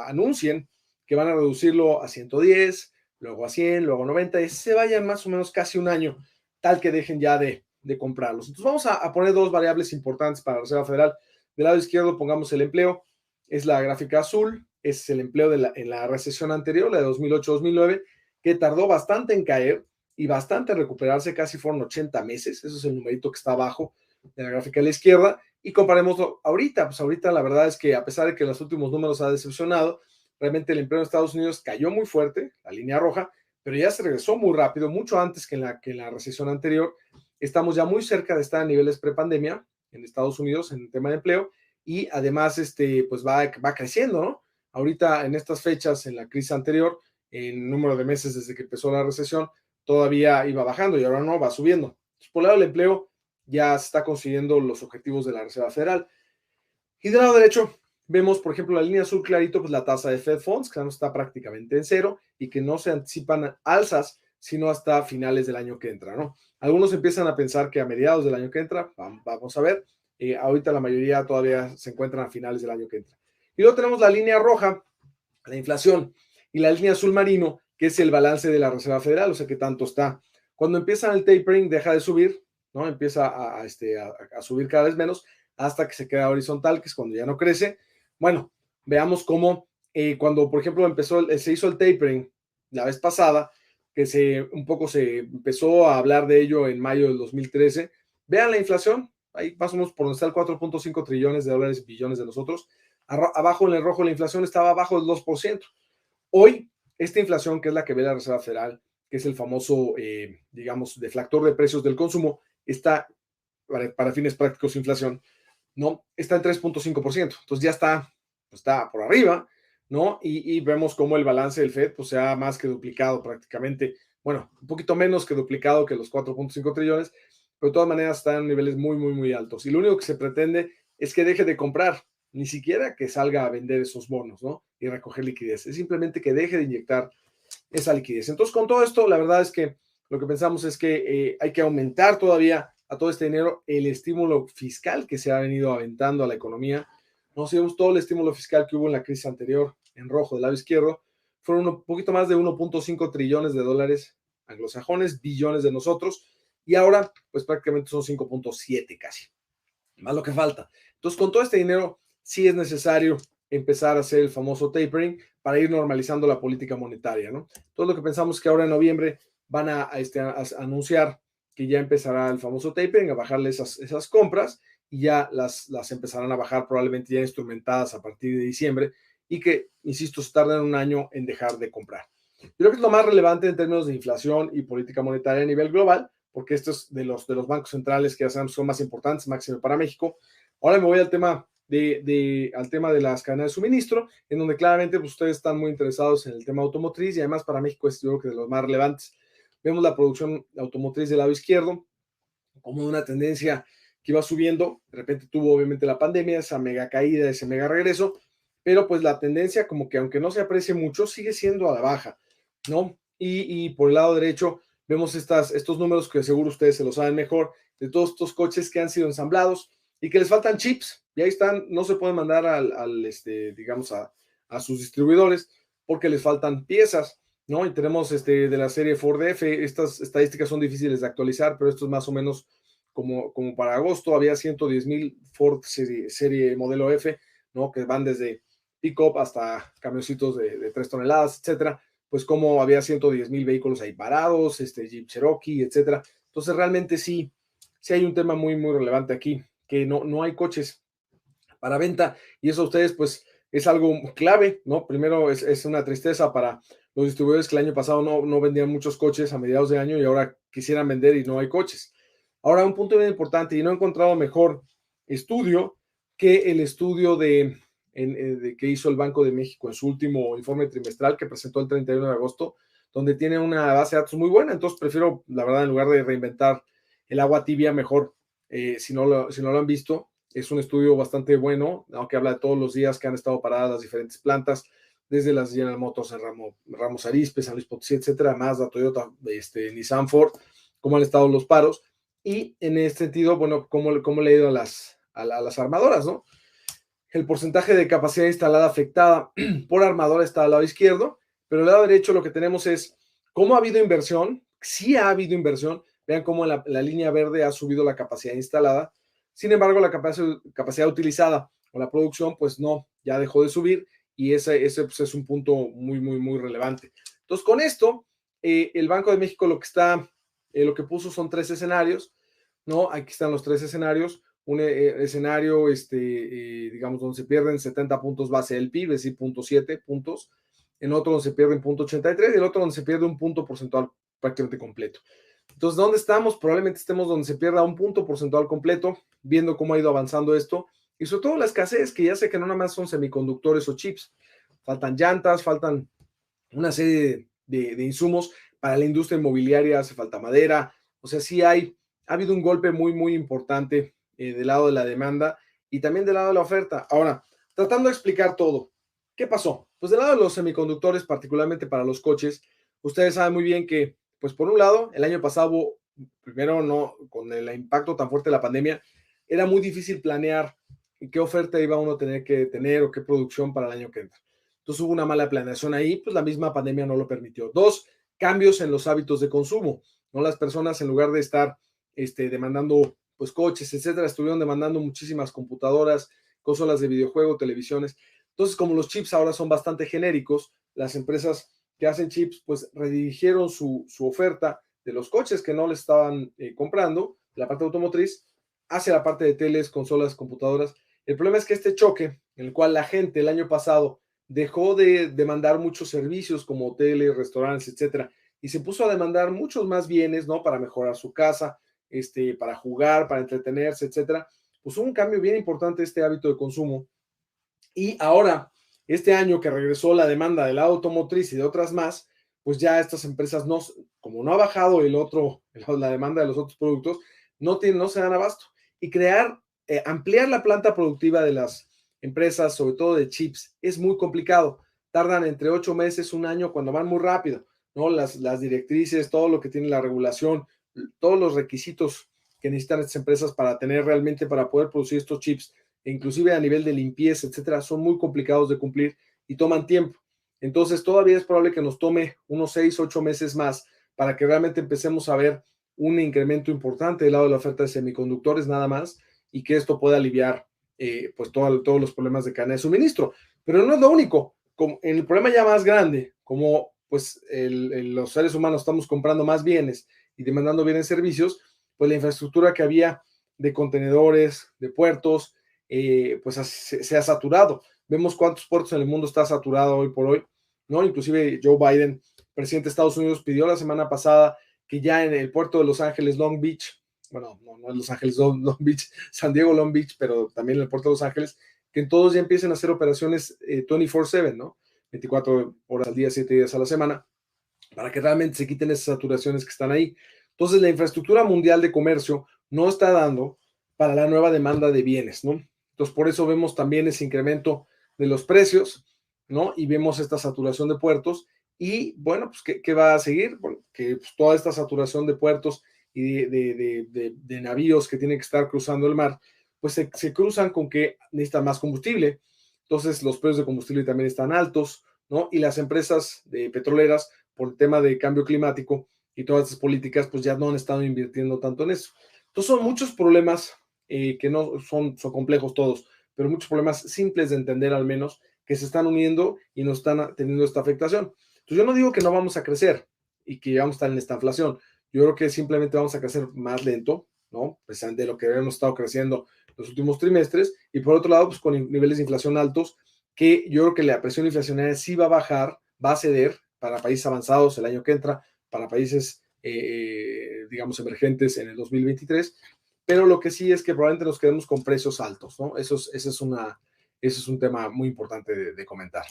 anuncien que van a reducirlo a 110, luego a 100, luego a 90, y se vayan más o menos casi un año, tal que dejen ya de comprarlos. Entonces vamos a poner dos variables importantes para la Reserva Federal. Del lado izquierdo pongamos el empleo, es la gráfica azul, es el empleo en la recesión anterior, la de 2008-2009, que tardó bastante en caer y bastante en recuperarse, casi fueron 80 meses, eso es el numerito que está abajo de la gráfica a la izquierda, y comparemoslo ahorita, pues ahorita la verdad es que a pesar de que los últimos números ha decepcionado, realmente el empleo en Estados Unidos cayó muy fuerte, la línea roja, pero ya se regresó muy rápido, mucho antes que en la recesión anterior. Estamos ya muy cerca de estar a niveles prepandemia en Estados Unidos en el tema de empleo, y además pues va creciendo, ¿no? Ahorita en estas fechas, en la crisis anterior, el número de meses desde que empezó la recesión todavía iba bajando y ahora no, va subiendo. Entonces, por el lado del empleo, ya se está consiguiendo los objetivos de la Reserva Federal. Y del lado derecho, vemos, por ejemplo, la línea azul clarito, pues la tasa de Fed Funds, que no está prácticamente en cero y que no se anticipan alzas, sino hasta finales del año que entra, ¿no? Algunos empiezan a pensar que a mediados del año que entra, vamos a ver, ahorita la mayoría todavía se encuentran a finales del año que entra. Y luego tenemos la línea roja, la inflación, y la línea azul marino, que es el balance de la Reserva Federal, o sea, que tanto está. Cuando empieza el tapering, deja de subir, ¿no? Empieza a subir cada vez menos hasta que se queda horizontal, que es cuando ya no crece. Bueno, veamos cómo cuando, por ejemplo, se hizo el tapering la vez pasada, que un poco se empezó a hablar de ello en mayo del 2013. Vean la inflación, ahí más o menos por donde está el 4.5 trillones de dólares, billones de nosotros. Abajo en el rojo la inflación estaba abajo del 2%. Hoy, esta inflación, que es la que ve la Reserva Federal, que es el famoso, digamos, deflactor de precios del consumo, está, para fines prácticos, inflación, ¿no? Está en 3.5%. Entonces ya está por arriba, ¿no? Y vemos cómo el balance del FED pues, se ha más que duplicado prácticamente. Bueno, un poquito menos que duplicado que los 4.5 trillones, pero de todas maneras están en niveles muy, muy, muy altos. Y lo único que se pretende es que deje de comprar, ni siquiera que salga a vender esos bonos, ¿no? Y recoger liquidez. Es simplemente que deje de inyectar esa liquidez. Entonces, con todo esto, la verdad es que lo que pensamos es que hay que aumentar todavía a todo este dinero el estímulo fiscal que se ha venido aventando a la economía. No sabemos todo el estímulo fiscal que hubo en la crisis anterior, en rojo del lado izquierdo, fueron un poquito más de 1.5 trillones de dólares anglosajones, billones de nosotros, y ahora pues prácticamente son 5.7 casi, más lo que falta. Entonces, con todo este dinero, sí es necesario empezar a hacer el famoso tapering para ir normalizando la política monetaria, ¿no? Todo lo que pensamos es que ahora en noviembre van a anunciar que ya empezará el famoso tapering, a bajarle esas compras, y ya las empezarán a bajar probablemente ya instrumentadas a partir de diciembre, y que, insisto, se tardan un año en dejar de comprar. Yo creo que es lo más relevante en términos de inflación y política monetaria a nivel global, porque esto es de los bancos centrales que ya sabemos son más importantes, máximo para México. Ahora me voy al tema al tema de las cadenas de suministro, en donde claramente pues, ustedes están muy interesados en el tema automotriz, y además para México es yo creo que de los más relevantes. Vemos la producción automotriz del lado izquierdo como una tendencia que iba subiendo, de repente tuvo obviamente la pandemia, esa mega caída, ese mega regreso, pero pues la tendencia como que aunque no se aprecie mucho, sigue siendo a la baja, ¿no? Y por el lado derecho vemos estos números que seguro ustedes se lo saben mejor, de todos estos coches que han sido ensamblados y que les faltan chips, y ahí están, no se pueden mandar digamos, a sus distribuidores porque les faltan piezas, ¿no? Y tenemos de la serie Ford F, estas estadísticas son difíciles de actualizar, pero esto es más o menos como para agosto, había 110,000 Ford serie modelo F, ¿no? Que van desde pick-up hasta camioncitos de 3 toneladas, etcétera, pues como había 110,000 vehículos ahí parados, Jeep Cherokee, etcétera. Entonces realmente sí hay un tema muy, muy relevante aquí, que no hay coches para venta, y eso a ustedes pues es algo clave, ¿no? Primero es una tristeza para los distribuidores que el año pasado no vendían muchos coches a mediados de año y ahora quisieran vender y no hay coches. Ahora, un punto bien importante, y no he encontrado mejor estudio que el estudio que hizo el Banco de México en su último informe trimestral que presentó el 31 de agosto, donde tiene una base de datos muy buena. Entonces prefiero, la verdad, en lugar de reinventar el agua tibia, mejor, si no lo han visto, es un estudio bastante bueno, aunque habla de todos los días que han estado paradas las diferentes plantas, desde las General Motors en Ramos Arizpe, San Luis Potosí, etcétera, Mazda, Toyota, Nissan, Ford, cómo han estado los paros. Y en este sentido, bueno, cómo le ha ido a las armadoras, ¿no? El porcentaje de capacidad instalada afectada por armadora está al lado izquierdo, pero al lado derecho lo que tenemos es cómo ha habido inversión, sí ha habido inversión, vean cómo la línea verde ha subido la capacidad instalada, sin embargo la capacidad utilizada o la producción pues no, ya dejó de subir y ese pues, es un punto muy relevante. Entonces con esto, el Banco de México lo que puso son 3 escenarios, ¿no? Aquí están los 3 escenarios. Un escenario, digamos, donde se pierden 70 puntos base del PIB, es decir, 0.7 puntos. En otro donde se pierden 0.83 y el otro donde se pierde un punto porcentual prácticamente completo. Entonces, ¿dónde estamos? Probablemente estemos donde se pierda un punto porcentual completo, viendo cómo ha ido avanzando esto. Y sobre todo la escasez, que ya sé que no nada más son semiconductores o chips. Faltan llantas, faltan una serie de insumos. Para la industria inmobiliaria hace falta madera. O sea, sí ha habido un golpe muy importante del lado de la demanda y también del lado de la oferta. Ahora, tratando de explicar todo, ¿qué pasó? Pues del lado de los semiconductores, particularmente para los coches, ustedes saben muy bien que, pues por un lado, el año pasado, primero no, con el impacto tan fuerte de la pandemia, era muy difícil planear qué oferta iba uno a tener que tener o qué producción para el año que entra. Entonces hubo una mala planeación ahí, pues la misma pandemia no lo permitió. 2, cambios en los hábitos de consumo, ¿no? Las personas en lugar de estar demandando pues coches, etcétera, estuvieron demandando muchísimas computadoras, consolas de videojuego, televisiones. Entonces, como los chips ahora son bastante genéricos, las empresas que hacen chips, pues redirigieron su oferta de los coches que no les estaban comprando, la parte automotriz, hacia la parte de teles, consolas, computadoras. El problema es que este choque, en el cual la gente el año pasado dejó de demandar muchos servicios como hoteles, restaurantes, etcétera, y se puso a demandar muchos más bienes, ¿no? Para mejorar su casa, para jugar, para entretenerse, etcétera, pues hubo un cambio bien importante este hábito de consumo. Y ahora, este año que regresó la demanda del lado automotriz y de otras más, pues ya estas empresas no, como no ha bajado la demanda de los otros productos, no se dan abasto. Y ampliar la planta productiva de las empresas, sobre todo de chips, es muy complicado. Tardan entre 8 meses, un año, cuando van muy rápido, ¿no? Las directrices, todo lo que tiene la regulación, todos los requisitos que necesitan estas empresas para poder producir estos chips, e inclusive a nivel de limpieza, etcétera, son muy complicados de cumplir y toman tiempo. Entonces, todavía es probable que nos tome unos 6, 8 meses más para que realmente empecemos a ver un incremento importante del lado de la oferta de semiconductores nada más y que esto pueda aliviar pues todos los problemas de cadena de suministro. Pero no es lo único. Como el problema ya más grande, como pues los seres humanos estamos comprando más bienes y demandando bienes y servicios, pues la infraestructura que había de contenedores, de puertos, pues se ha saturado. Vemos cuántos puertos en el mundo está saturado hoy por hoy, ¿no? Inclusive Joe Biden, presidente de Estados Unidos, pidió la semana pasada que ya en el puerto de Los Ángeles, Long Beach, bueno, no es Los Ángeles, Long Beach, San Diego, Long Beach, pero también en el puerto de Los Ángeles, que todos ya empiecen a hacer operaciones 24/7, ¿no? 24 horas al día, 7 días a la semana, para que realmente se quiten esas saturaciones que están ahí. Entonces, la infraestructura mundial de comercio no está dando para la nueva demanda de bienes, ¿no? Entonces, por eso vemos también ese incremento de los precios, ¿no? Y vemos esta saturación de puertos. Y bueno, pues, ¿qué va a seguir? Bueno, que pues, toda esta saturación de puertos y de navíos que tienen que estar cruzando el mar, pues se cruzan con que necesitan más combustible. Entonces, los precios de combustible también están altos, ¿no? Y las empresas petroleras, por el tema de cambio climático y todas estas políticas, pues ya no han estado invirtiendo tanto en eso. Entonces, son muchos problemas que no son complejos todos, pero muchos problemas simples de entender al menos, que se están uniendo y nos están teniendo esta afectación. Entonces yo no digo que no vamos a crecer y que vamos a estar en esta inflación. Yo creo que simplemente vamos a crecer más lento, ¿no? Precisamente de lo que hemos estado creciendo los últimos trimestres, y por otro lado, pues con niveles de inflación altos, que yo creo que la presión inflacionaria sí va a bajar, va a ceder para países avanzados el año que entra, para países, digamos, emergentes en el 2023, pero lo que sí es que probablemente nos quedemos con precios altos, ¿no? Eso es un tema muy importante de comentar.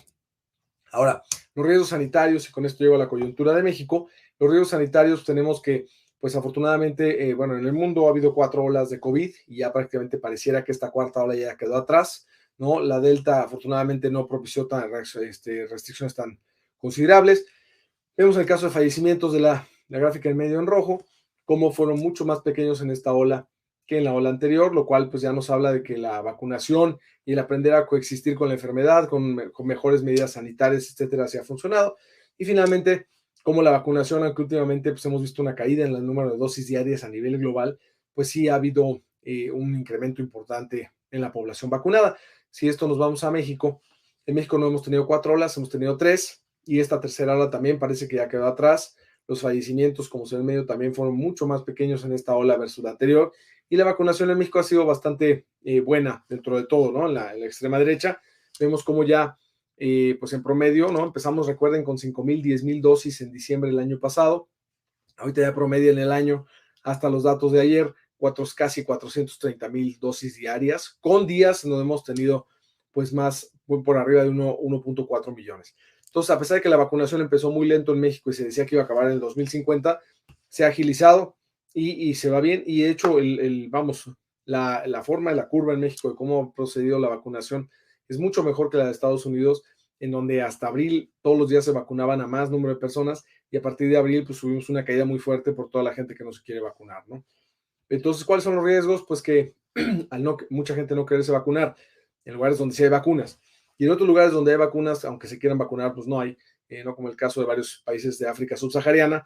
Ahora, los riesgos sanitarios, y con esto llego a la coyuntura de México, los riesgos sanitarios tenemos que, pues afortunadamente, bueno, en el mundo ha habido 4 olas de COVID y ya prácticamente pareciera que esta cuarta ola ya quedó atrás, ¿no? La Delta afortunadamente no propició restricciones tan considerables. Vemos el caso de fallecimientos de la gráfica en medio en rojo, cómo fueron mucho más pequeños en esta ola que en la ola anterior, lo cual pues ya nos habla de que la vacunación y el aprender a coexistir con la enfermedad, con mejores medidas sanitarias, etcétera, se ha funcionado. Y finalmente, como la vacunación, aunque últimamente pues hemos visto una caída en el número de dosis diarias a nivel global, pues sí ha habido un incremento importante en la población vacunada. Si esto nos vamos a México, en México no hemos tenido 4 olas, hemos tenido 3, y esta tercera ola también parece que ya quedó atrás. Los fallecimientos, como se ve en medio, también fueron mucho más pequeños en esta ola versus la anterior. Y la vacunación en México ha sido bastante buena dentro de todo, ¿no? En la extrema derecha vemos como ya, pues en promedio, ¿no? Empezamos, recuerden, con 5,000, 10,000 dosis en diciembre del año pasado. Ahorita ya promedio en el año, hasta los datos de ayer, casi 430,000 dosis diarias, con días donde hemos tenido pues más por arriba de 1.4 millones. Entonces, a pesar de que la vacunación empezó muy lento en México y se decía que iba a acabar en el 2050, se ha agilizado y se va bien. Y de hecho, la forma de la curva en México de cómo ha procedido la vacunación es mucho mejor que la de Estados Unidos, en donde hasta abril todos los días se vacunaban a más número de personas y a partir de abril pues tuvimos una caída muy fuerte por toda la gente que no se quiere vacunar, ¿no? Entonces, ¿cuáles son los riesgos? Pues que mucha gente no quererse vacunar en lugares donde sí hay vacunas. Y en otros lugares donde hay vacunas, aunque se quieran vacunar, pues no hay, no como el caso de varios países de África subsahariana,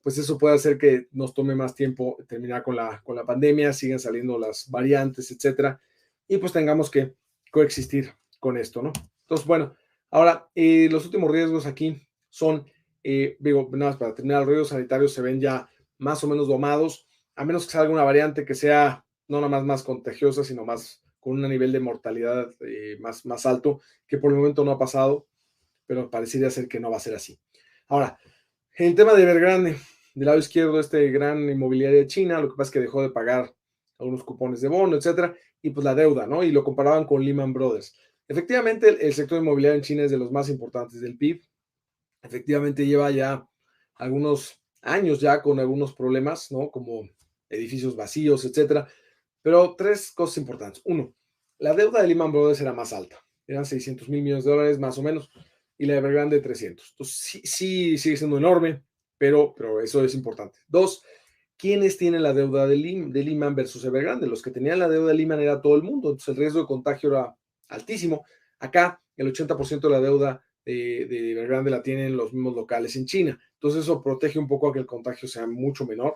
pues eso puede hacer que nos tome más tiempo terminar con la pandemia, siguen saliendo las variantes, etcétera, y pues tengamos que coexistir con esto, ¿no? Entonces, bueno, ahora, los últimos riesgos aquí son, digo, nada más para terminar, los riesgos sanitarios se ven ya más o menos domados, a menos que salga una variante que sea no nada más contagiosa, sino más con un nivel de mortalidad más alto, que por el momento no ha pasado, pero parecería ser que no va a ser así. Ahora, el tema de Evergrande, del lado izquierdo, gran inmobiliaria de China, lo que pasa es que dejó de pagar algunos cupones de bono, etcétera, y pues la deuda, ¿no? Y lo comparaban con Lehman Brothers. Efectivamente, el sector inmobiliario en China es de los más importantes del PIB. Efectivamente, lleva ya algunos años ya con algunos problemas, ¿no? Como edificios vacíos, etcétera. Pero 3 cosas importantes. Uno, la deuda de Lehman Brothers era más alta. Eran 600,000 millones de dólares más o menos, y la de Evergrande 300. Entonces, sí sigue siendo enorme, pero eso es importante. Dos, ¿quiénes tienen la deuda de Lehman versus Evergrande? Los que tenían la deuda de Lehman era todo el mundo, entonces el riesgo de contagio era altísimo. Acá, el 80% de la deuda de Evergrande la tienen los mismos locales en China. Entonces, eso protege un poco a que el contagio sea mucho menor.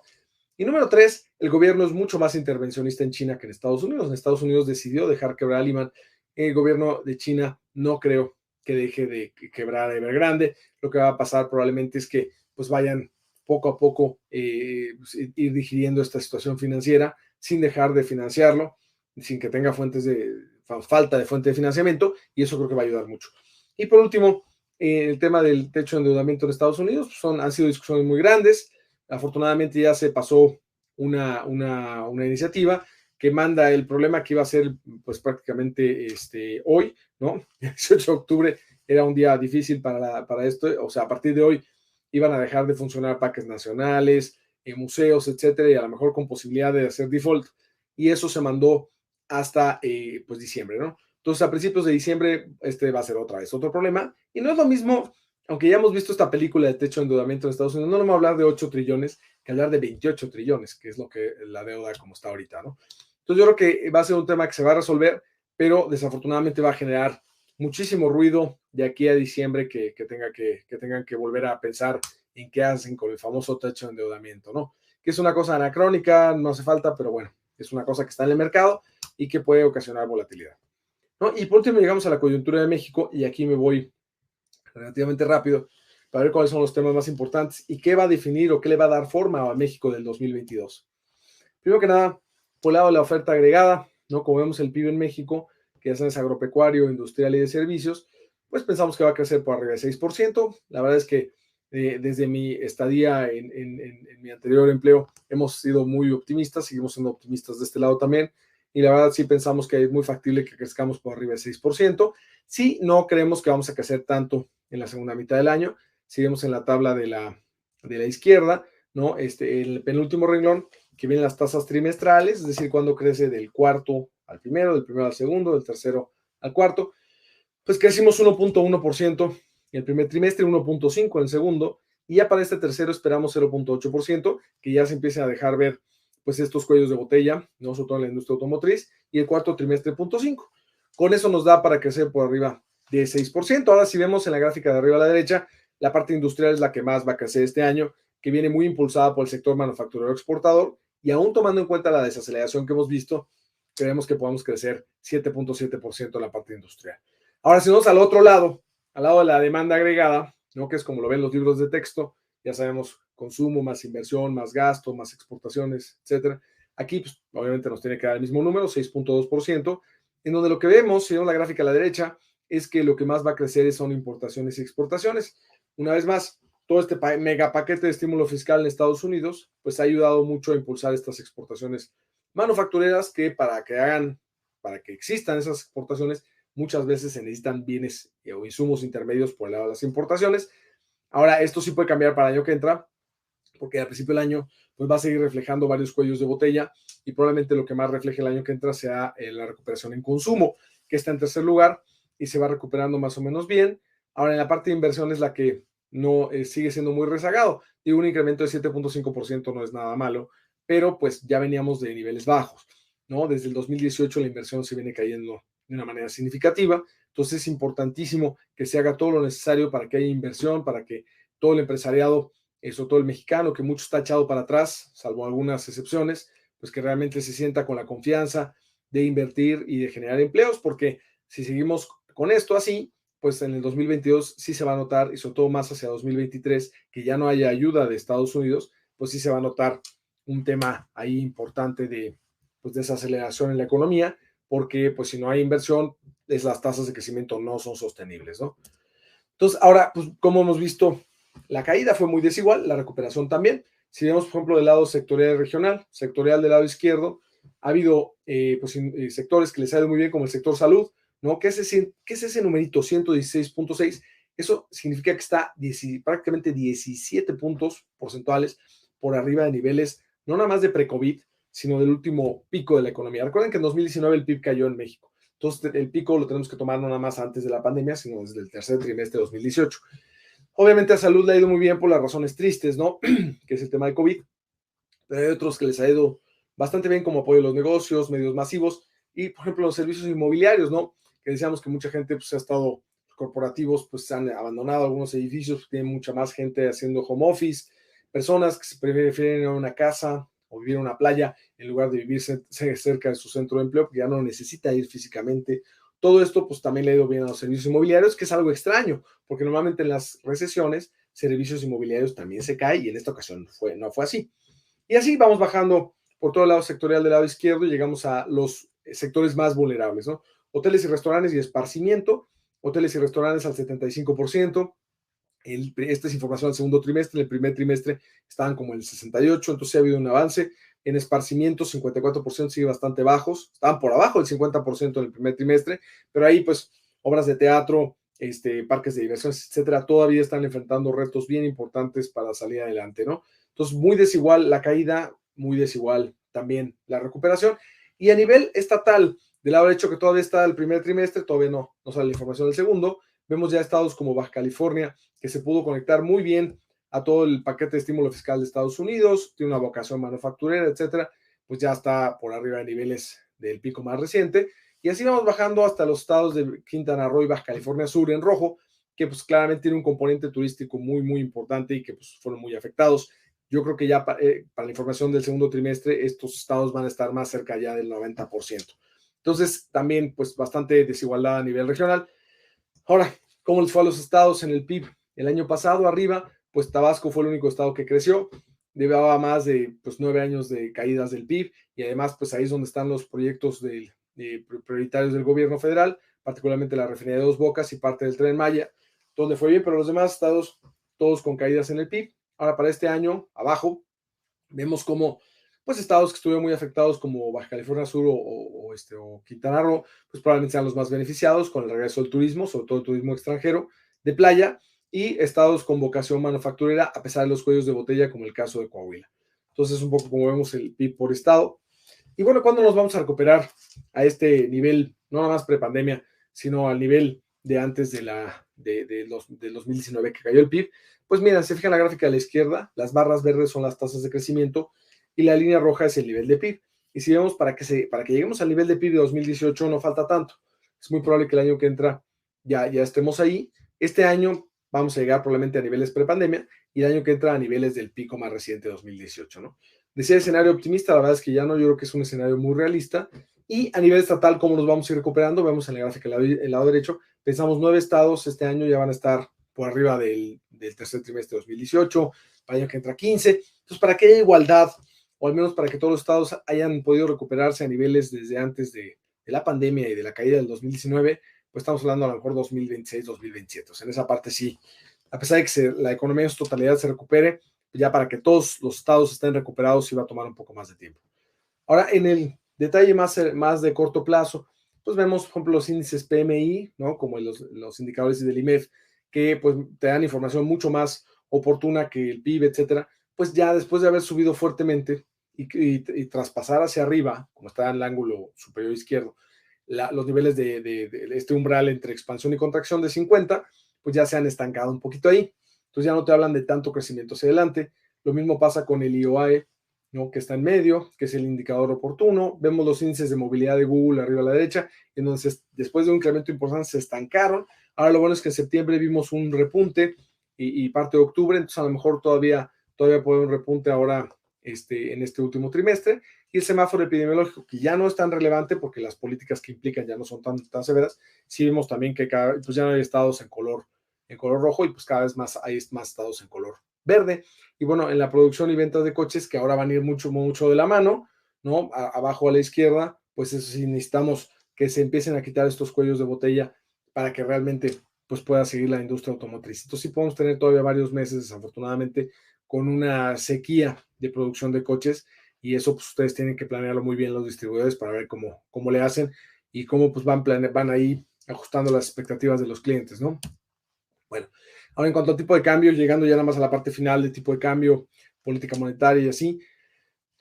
Y número 3, el gobierno es mucho más intervencionista en China que en Estados Unidos. En Estados Unidos decidió dejar quebrar a Lehman. El gobierno de China no creo que deje de quebrar a Evergrande. Lo que va a pasar probablemente es que pues vayan poco a poco ir digiriendo esta situación financiera sin dejar de financiarlo, sin que tenga falta de fuente de financiamiento, y eso creo que va a ayudar mucho. Y por último, el tema del techo de endeudamiento en Estados Unidos, han sido discusiones muy grandes. Afortunadamente ya se pasó una iniciativa que manda el problema que iba a ser pues prácticamente hoy, ¿no? El 18 de octubre era un día difícil para esto, o sea, a partir de hoy iban a dejar de funcionar parques nacionales, museos, etcétera, y a lo mejor con posibilidad de hacer default, y eso se mandó hasta pues diciembre, ¿no? Entonces, a principios de diciembre, va a ser otra vez otro problema, y no es lo mismo, aunque ya hemos visto esta película de techo de endeudamiento en Estados Unidos, no vamos a hablar de 8 trillones, que hablar de 28 trillones, que es lo que la deuda como está ahorita, ¿no? Entonces, yo creo que va a ser un tema que se va a resolver, pero desafortunadamente va a generar muchísimo ruido de aquí a diciembre que tengan que volver a pensar en qué hacen con el famoso techo de endeudamiento, ¿no? Que es una cosa anacrónica, no hace falta, pero bueno, es una cosa que está en el mercado y que puede ocasionar volatilidad, ¿no? Y por último llegamos a la coyuntura de México, y aquí me voy relativamente rápido para ver cuáles son los temas más importantes y qué va a definir o qué le va a dar forma a México del 2022. Primero que nada, por el lado de la oferta agregada, ¿no? Como vemos el PIB en México, que ya sabes, agropecuario, industrial y de servicios, pues pensamos que va a crecer por arriba del 6%. La verdad es que desde mi estadía en mi anterior empleo hemos sido muy optimistas, seguimos siendo optimistas de este lado también, y la verdad sí pensamos que es muy factible que crezcamos por arriba del 6%. Sí, no creemos que vamos a crecer tanto en la segunda mitad del año. Seguimos en la tabla de la izquierda, ¿no? El penúltimo renglón, que vienen las tasas trimestrales, es decir, cuando crece del cuarto al primero, del primero al segundo, del tercero al cuarto. Pues crecimos 1.1% en el primer trimestre, 1.5% en el segundo, y ya para este tercero esperamos 0.8%, que ya se empiecen a dejar ver pues estos cuellos de botella, ¿no? Sobre todo en la industria automotriz, y el cuarto trimestre 0.5%. Con eso nos da para crecer por arriba de 6%. Ahora, si vemos en la gráfica de arriba a la derecha, la parte industrial es la que más va a crecer este año, que viene muy impulsada por el sector manufacturero exportador, y aún tomando en cuenta la desaceleración que hemos visto, creemos que podemos crecer 7.7% en la parte industrial. Ahora, si vamos al otro lado, al lado de la demanda agregada, ¿no? Que es como lo ven los libros de texto, ya sabemos, consumo más inversión, más gasto, más exportaciones, etcétera. Aquí, pues, obviamente nos tiene que dar el mismo número, 6.2%, en donde lo que vemos, si vemos la gráfica a la derecha, es que lo que más va a crecer son importaciones y exportaciones. Una vez más, todo este mega paquete de estímulo fiscal en Estados Unidos, pues ha ayudado mucho a impulsar estas exportaciones manufactureras que para que existan esas exportaciones, muchas veces se necesitan bienes o insumos intermedios por el lado de las importaciones. Ahora, esto sí puede cambiar para el año que entra, porque al principio del año pues va a seguir reflejando varios cuellos de botella y probablemente lo que más refleje el año que entra sea la recuperación en consumo, que está en tercer lugar y se va recuperando más o menos bien. Ahora, en la parte de inversión es la que no sigue siendo muy rezagado. Digo, un incremento de 7.5% no es nada malo, pero pues ya veníamos de niveles bajos, ¿no? Desde el 2018 la inversión se viene cayendo de una manera significativa. Entonces es importantísimo que se haga todo lo necesario para que haya inversión, para que todo el empresariado, sobre todo el mexicano, que mucho está echado para atrás, salvo algunas excepciones, pues que realmente se sienta con la confianza de invertir y de generar empleos, porque si seguimos con esto así, pues en el 2022 sí se va a notar, y sobre todo más hacia 2023, que ya no haya ayuda de Estados Unidos, pues sí se va a notar un tema ahí importante de pues, desaceleración en la economía, porque pues si no hay inversión, las tasas de crecimiento no son sostenibles, ¿no? Entonces, ahora, pues como hemos visto, la caída fue muy desigual, la recuperación también. Si vemos, por ejemplo, del lado sectorial y regional, sectorial del lado izquierdo, ha habido sectores que les ha ido muy bien, como el sector salud, ¿no? ¿Qué es ese numerito 116.6? Eso significa que está prácticamente 17 puntos porcentuales por arriba de niveles, no nada más de pre-COVID, sino del último pico de la economía. Recuerden que en 2019 el PIB cayó en México. Entonces, el pico lo tenemos que tomar no nada más antes de la pandemia, sino desde el tercer trimestre de 2018. Obviamente a salud le ha ido muy bien por las razones tristes, ¿no? Que es el tema de COVID, pero hay otros que les ha ido bastante bien, como apoyo a los negocios, medios masivos y, por ejemplo, los servicios inmobiliarios, ¿no? Que decíamos que mucha gente pues, ha estado, corporativos, pues han abandonado algunos edificios, tienen mucha más gente haciendo home office, personas que se prefieren ir a una casa o vivir en una playa en lugar de vivir cerca de su centro de empleo, porque ya no necesita ir físicamente. Todo esto, pues también le ha ido bien a los servicios inmobiliarios, que es algo extraño, porque normalmente en las recesiones, servicios inmobiliarios también se cae y en esta ocasión no fue así. Y así vamos bajando por todo el lado sectorial del lado izquierdo y llegamos a los sectores más vulnerables, ¿no? Hoteles y restaurantes y esparcimiento, hoteles y restaurantes al 75%. Esta es información del segundo trimestre, en el primer trimestre estaban como el 68%, entonces ha habido un avance. En esparcimiento, 54% sigue bastante bajos, estaban por abajo del 50% en el primer trimestre, pero ahí pues obras de teatro, parques de diversiones, etcétera, todavía están enfrentando retos bien importantes para salir adelante, ¿no? Entonces, muy desigual la caída, muy desigual también la recuperación. Y a nivel estatal, del lado derecho que todavía está el primer trimestre, todavía no sale la información del segundo, vemos ya estados como Baja California, que se pudo conectar muy bien a todo el paquete de estímulo fiscal de Estados Unidos, tiene una vocación manufacturera, etcétera, pues ya está por arriba de niveles del pico más reciente. Y así vamos bajando hasta los estados de Quintana Roo y Baja California Sur en rojo, que pues claramente tiene un componente turístico muy, muy importante y que pues fueron muy afectados. Yo creo que ya para la información del segundo trimestre, estos estados van a estar más cerca ya del 90%. Entonces, también pues bastante desigualdad a nivel regional. Ahora, ¿cómo les fue a los estados en el PIB? El año pasado arriba, pues Tabasco fue el único estado que creció, llevaba más de pues 9 años de caídas del PIB y además pues ahí es donde están los proyectos prioritarios del gobierno federal, particularmente la refinería de Dos Bocas y parte del Tren Maya, donde fue bien, pero los demás estados todos con caídas en el PIB. Ahora para este año, abajo, vemos como pues estados que estuvieron muy afectados como Baja California Sur o Quintana Roo, pues probablemente sean los más beneficiados con el regreso del turismo, sobre todo el turismo extranjero de playa, y estados con vocación manufacturera a pesar de los cuellos de botella como el caso de Coahuila. Entonces un poco como vemos el PIB por estado. Y bueno, ¿cuándo nos vamos a recuperar a este nivel, no nada más prepandemia, sino al nivel de antes del 2019 que cayó el PIB? Pues mira, se fijan la gráfica de la izquierda, las barras verdes son las tasas de crecimiento y la línea roja es el nivel de PIB. Y si vemos para que lleguemos al nivel de PIB de 2018 no falta tanto. Es muy probable que el año que entra ya estemos ahí. Este año vamos a llegar probablemente a niveles prepandemia y el año que entra a niveles del pico más reciente de 2018, ¿no? Decía escenario optimista, la verdad es que ya no, yo creo que es un escenario muy realista. Y a nivel estatal, ¿cómo nos vamos a ir recuperando? Vemos en la gráfica el lado derecho, pensamos 9 estados este año ya van a estar por arriba del tercer trimestre de 2018, para el año que entra 15. Entonces, para que haya igualdad, o al menos para que todos los estados hayan podido recuperarse a niveles desde antes de la pandemia y de la caída del 2019, pues estamos hablando a lo mejor 2026, 2027. O sea, en esa parte sí, a pesar de que la economía en su totalidad se recupere, ya para que todos los estados estén recuperados sí va a tomar un poco más de tiempo. Ahora, en el detalle más de corto plazo, pues vemos, por ejemplo, los índices PMI, ¿no? Como los indicadores del IMEF, que pues te dan información mucho más oportuna que el PIB, etcétera, pues ya después de haber subido fuertemente y traspasar hacia arriba, como está en el ángulo superior izquierdo, los niveles de este umbral entre expansión y contracción de 50, pues ya se han estancado un poquito ahí. Entonces ya no te hablan de tanto crecimiento hacia adelante. Lo mismo pasa con el IOAE, ¿no? Que está en medio, que es el indicador oportuno. Vemos los índices de movilidad de Google arriba a la derecha, entonces después de un incremento importante se estancaron. Ahora lo bueno es que en septiembre vimos un repunte y parte de octubre, entonces a lo mejor todavía puede haber un repunte ahora en este último trimestre. Y el semáforo epidemiológico, que ya no es tan relevante porque las políticas que implican ya no son tan severas, sí vemos también que pues ya no hay estados en color rojo y pues cada vez más hay más estados en color verde. Y bueno, en la producción y ventas de coches, que ahora van a ir mucho de la mano, ¿no? Abajo a la izquierda, pues eso sí necesitamos que se empiecen a quitar estos cuellos de botella para que realmente pues pueda seguir la industria automotriz. Entonces sí podemos tener todavía varios meses, desafortunadamente, con una sequía de producción de coches y eso pues ustedes tienen que planearlo muy bien los distribuidores para ver cómo le hacen y cómo pues van ahí ajustando las expectativas de los clientes, ¿no? Bueno, ahora en cuanto al tipo de cambio, llegando ya nada más a la parte final de tipo de cambio, política monetaria y así,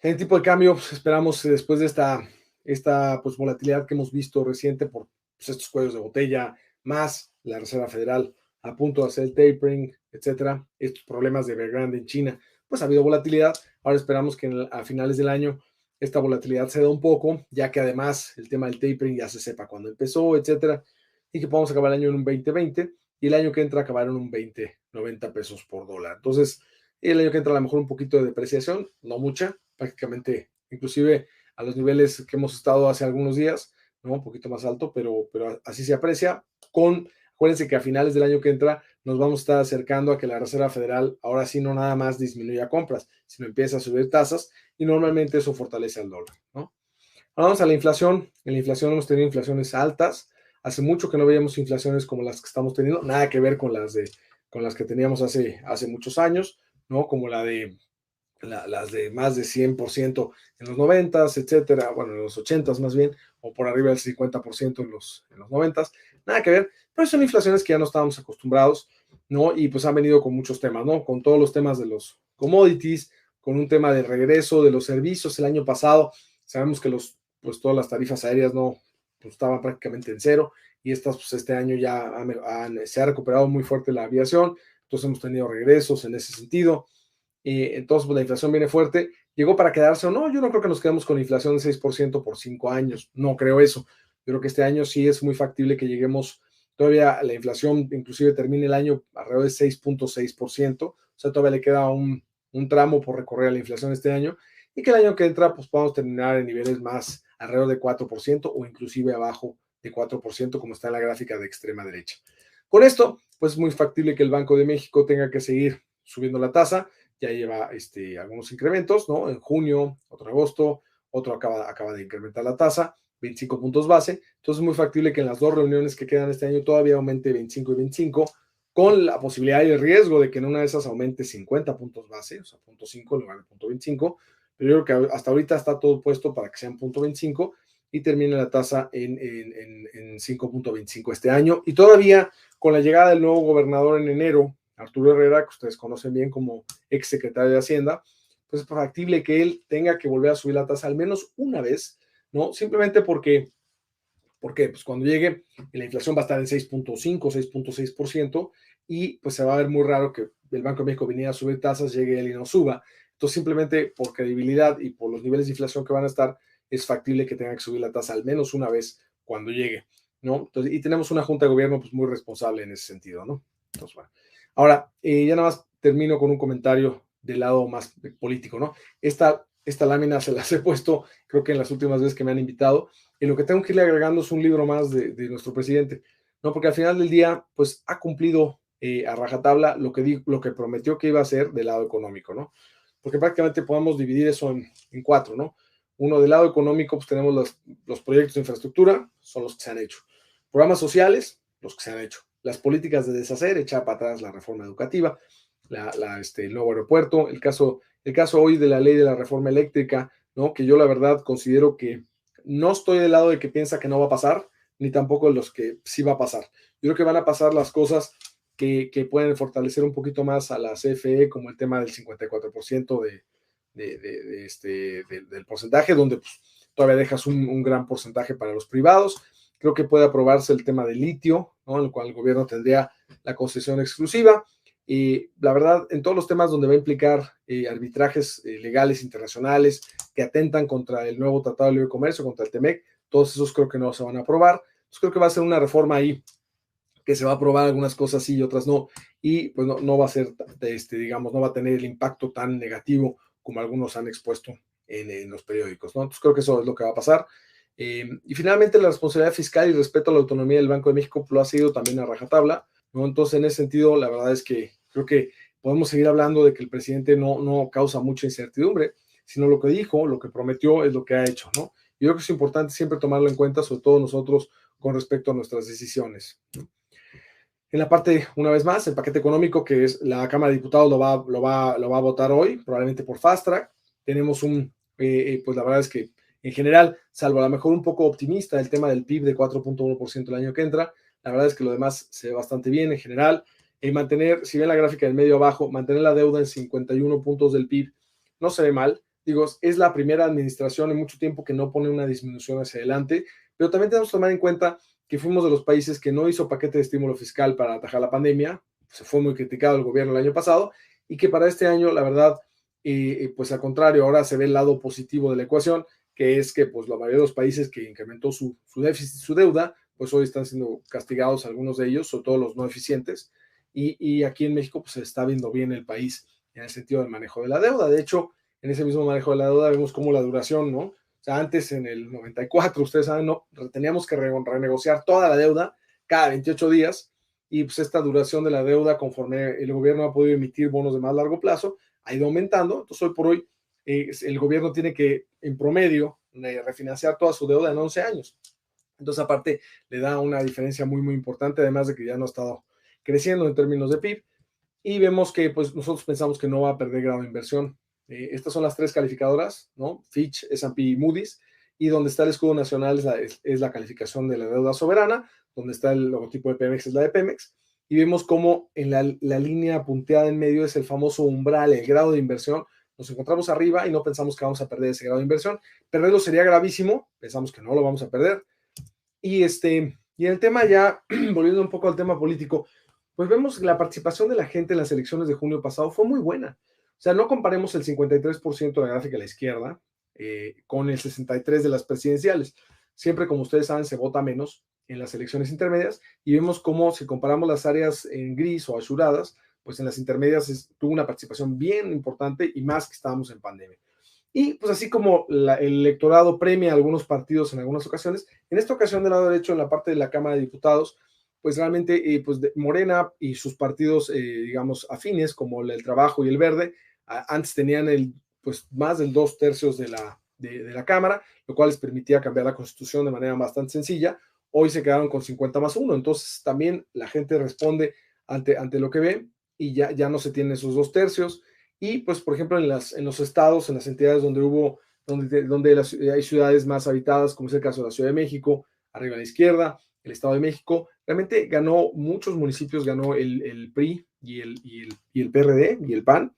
en el tipo de cambio pues, esperamos después de esta pues, volatilidad que hemos visto reciente por pues, estos cuellos de botella, más la Reserva Federal a punto de hacer el tapering, etcétera, estos problemas de Evergrande en China, pues ha habido volatilidad. Ahora esperamos que a finales del año esta volatilidad ceda un poco, ya que además el tema del tapering ya se sepa cuándo empezó, etcétera, y que podamos acabar el año en un 2020 y el año que entra acabar en un 20.90 pesos por dólar. Entonces, el año que entra a lo mejor un poquito de depreciación, no mucha, prácticamente, inclusive a los niveles que hemos estado hace algunos días, ¿no? Un poquito más alto, pero así se aprecia. Acuérdense que a finales del año que entra nos vamos a estar acercando a que la Reserva Federal ahora sí no nada más disminuya compras, sino empieza a subir tasas y normalmente eso fortalece al dólar, ¿no? Ahora vamos a la inflación. En la inflación hemos tenido inflaciones altas. Hace mucho que no veíamos inflaciones como las que estamos teniendo, nada que ver con las que teníamos hace muchos años, ¿no? Como las de más de 100% en los 90s, etcétera, bueno, en los 80s más bien, o por arriba del 50% en los 90s, nada que ver, pero son inflaciones que ya no estábamos acostumbrados, ¿no? Y pues han venido con muchos temas, ¿no? Con todos los temas de los commodities, con un tema de regreso de los servicios el año pasado, sabemos que pues todas las tarifas aéreas no pues, estaban prácticamente en cero, y estas pues este año ya se ha recuperado muy fuerte la aviación, entonces hemos tenido regresos en ese sentido. Entonces pues, la inflación viene fuerte. ¿Llegó para quedarse o no? Yo no creo que nos quedemos con inflación de 6% por 5 años. No creo eso. Yo creo que este año sí es muy factible que lleguemos, todavía la inflación inclusive termine el año alrededor de 6.6%. O sea, todavía le queda un tramo por recorrer a la inflación este año. Y que el año que entra, pues podamos terminar en niveles más alrededor de 4% o inclusive abajo de 4%, como está en la gráfica de extrema derecha. Con esto, pues es muy factible que el Banco de México tenga que seguir subiendo la tasa. ya lleva algunos incrementos, ¿no? En junio, otro en agosto, otro acaba de incrementar la tasa, 25 puntos base. Entonces es muy factible que en las dos reuniones que quedan este año todavía aumente 25 y 25, con la posibilidad y el riesgo de que en una de esas aumente 50 puntos base, o sea, 0.5 en lugar de 0.25. Pero yo creo que hasta ahorita está todo puesto para que sean 0.25 y termine la tasa en 5.25 este año. Y todavía con la llegada del nuevo gobernador en enero, Arturo Herrera, que ustedes conocen bien como ex secretario de Hacienda, pues es factible que él tenga que volver a subir la tasa al menos una vez, ¿no? Simplemente porque, ¿por qué? Pues cuando llegue, la inflación va a estar en 6.5, 6.6%, y pues se va a ver muy raro que el Banco de México viniera a subir tasas, llegue él y no suba. Entonces, simplemente por credibilidad y por los niveles de inflación que van a estar, es factible que tenga que subir la tasa al menos una vez cuando llegue, ¿no? Entonces, y tenemos una junta de gobierno pues muy responsable en ese sentido, ¿no? Entonces, bueno. Ahora, ya nada más termino con un comentario del lado más político, ¿no? Esta lámina se las he puesto, creo que en las últimas veces que me han invitado, y lo que tengo que irle agregando es un libro más de nuestro presidente, ¿no? Porque al final del día, pues ha cumplido a rajatabla lo que prometió que iba a hacer del lado económico, ¿no? Porque prácticamente podemos dividir eso en cuatro, ¿no? Uno, del lado económico, pues tenemos los proyectos de infraestructura, son los que se han hecho. Programas sociales, los que se han hecho. Las políticas de deshacer, echar para atrás la reforma educativa, el nuevo aeropuerto, el caso hoy de la ley de la reforma eléctrica, ¿no? Que yo la verdad considero que no estoy del lado de que piensa que no va a pasar, ni tampoco de los que sí va a pasar. Yo creo que van a pasar las cosas que pueden fortalecer un poquito más a la CFE, como el tema del 54% del porcentaje, donde pues, todavía dejas un gran porcentaje para los privados. Creo que puede aprobarse el tema del litio, ¿no? En el cual el gobierno tendría la concesión exclusiva. Y la verdad, en todos los temas donde va a implicar arbitrajes legales internacionales que atentan contra el nuevo Tratado de Libre Comercio, contra el TEMEC, todos esos creo que no se van a aprobar. Entonces creo que va a ser una reforma ahí que se va a aprobar algunas cosas sí y otras no, y pues no va a ser, digamos, no va a tener el impacto tan negativo como algunos han expuesto en los periódicos, ¿no? Entonces creo que eso es lo que va a pasar. Y finalmente la responsabilidad fiscal y respeto a la autonomía del Banco de México lo ha sido también a rajatabla, ¿no? Entonces en ese sentido la verdad es que creo que podemos seguir hablando de que el presidente no causa mucha incertidumbre, sino lo que dijo, lo que prometió es lo que ha hecho, ¿no? Y yo creo que es importante siempre tomarlo en cuenta, sobre todo nosotros con respecto a nuestras decisiones, ¿no? En la parte, una vez más, el paquete económico, que es la Cámara de Diputados lo va a votar hoy, probablemente por fast track. Tenemos pues la verdad es que en general, salvo a lo mejor un poco optimista el tema del PIB de 4.1% el año que entra, la verdad es que lo demás se ve bastante bien en general. Mantener, si ven la gráfica del medio abajo, mantener la deuda en 51 puntos del PIB no se ve mal. Digo, es la primera administración en mucho tiempo que no pone una disminución hacia adelante, pero también tenemos que tomar en cuenta que fuimos de los países que no hizo paquete de estímulo fiscal para atajar la pandemia, se fue muy criticado el gobierno el año pasado, y que para este año, la verdad, pues al contrario, ahora se ve el lado positivo de la ecuación, que es que pues la mayoría de los países que incrementó su déficit, su deuda, pues hoy están siendo castigados algunos de ellos, sobre todo los no eficientes, y aquí en México pues se está viendo bien el país en el sentido del manejo de la deuda. De hecho, en ese mismo manejo de la deuda vemos cómo la duración, ¿no? O sea, antes en el 94, ustedes saben, no, teníamos que renegociar toda la deuda cada 28 días, y pues esta duración de la deuda, conforme el gobierno ha podido emitir bonos de más largo plazo, ha ido aumentando. Entonces hoy por hoy el gobierno tiene que, en promedio, refinanciar toda su deuda en 11 años. Entonces aparte le da una diferencia muy, muy importante, además de que ya no ha estado creciendo en términos de PIB, y vemos que pues nosotros pensamos que no va a perder grado de inversión. Estas son las tres calificadoras, ¿no? Fitch, S&P y Moody's, y donde está el escudo nacional es la calificación de la deuda soberana, donde está el logotipo de Pemex es la de Pemex, y vemos cómo en la línea punteada en medio es el famoso umbral, el grado de inversión. Nos encontramos arriba y no pensamos que vamos a perder ese grado de inversión. Perderlo sería gravísimo, pensamos que no lo vamos a perder. Y en el tema ya, volviendo un poco al tema político, pues vemos que la participación de la gente en las elecciones de junio pasado fue muy buena. O sea, no comparemos el 53% de la gráfica a la izquierda con el 63% de las presidenciales. Siempre, como ustedes saben, se vota menos en las elecciones intermedias, y vemos cómo, si comparamos las áreas en gris o azuladas, pues en las intermedias tuvo una participación bien importante, y más que estábamos en pandemia. Y pues así como el electorado premia a algunos partidos en algunas ocasiones, en esta ocasión del lado derecho, en la parte de la Cámara de Diputados, pues realmente pues Morena y sus partidos, digamos, afines, como el Trabajo y el Verde, Antes tenían pues más del 2/3 de la Cámara, lo cual les permitía cambiar la Constitución de manera bastante sencilla. Hoy se quedaron con 50+1, entonces también la gente responde ante lo que ve y ya no se tienen esos 2/3. Y pues, por ejemplo, en los estados, en las entidades donde hay ciudades más habitadas, como es el caso de la Ciudad de México, arriba a la izquierda, el Estado de México, realmente ganó muchos municipios, ganó el PRI y el PRD y el PAN,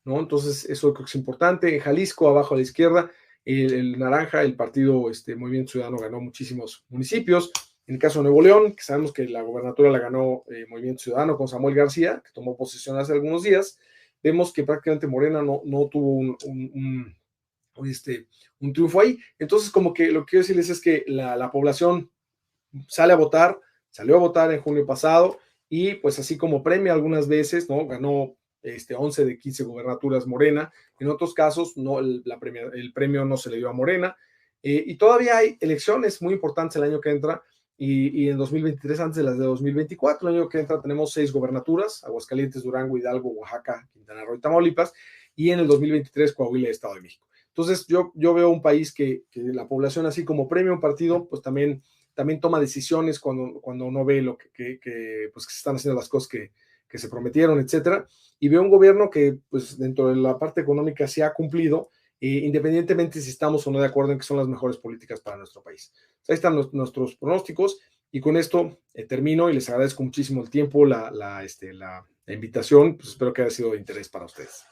¿no? Entonces, eso creo que es importante. En Jalisco, abajo a la izquierda, el naranja, el partido Movimiento Ciudadano ganó muchísimos municipios. En el caso de Nuevo León, que sabemos que la gobernatura la ganó Movimiento Ciudadano con Samuel García, que tomó posesión hace algunos días, vemos que prácticamente Morena no tuvo un triunfo ahí. Entonces, como que lo que quiero decirles es que la población salió a votar en junio pasado, y pues así como premia algunas veces, ¿no? Ganó 11 de 15 gubernaturas Morena, en otros casos no, el premio no se le dio a Morena, y todavía hay elecciones muy importantes el año que entra, y en 2023, antes de las de 2024, el año que entra tenemos 6 gubernaturas: Aguascalientes, Durango, Hidalgo, Oaxaca, Quintana Roo y Tamaulipas, y en el 2023 Coahuila y Estado de México. Entonces yo veo un país que la población, así como premia un partido, pues también toma decisiones cuando no ve pues que se están haciendo las cosas que se prometieron, etcétera, y veo un gobierno que pues dentro de la parte económica se ha cumplido, independientemente si estamos o no de acuerdo en que son las mejores políticas para nuestro país. Ahí están nuestros pronósticos, y con esto termino, y les agradezco muchísimo el tiempo, la invitación. Pues espero que haya sido de interés para ustedes.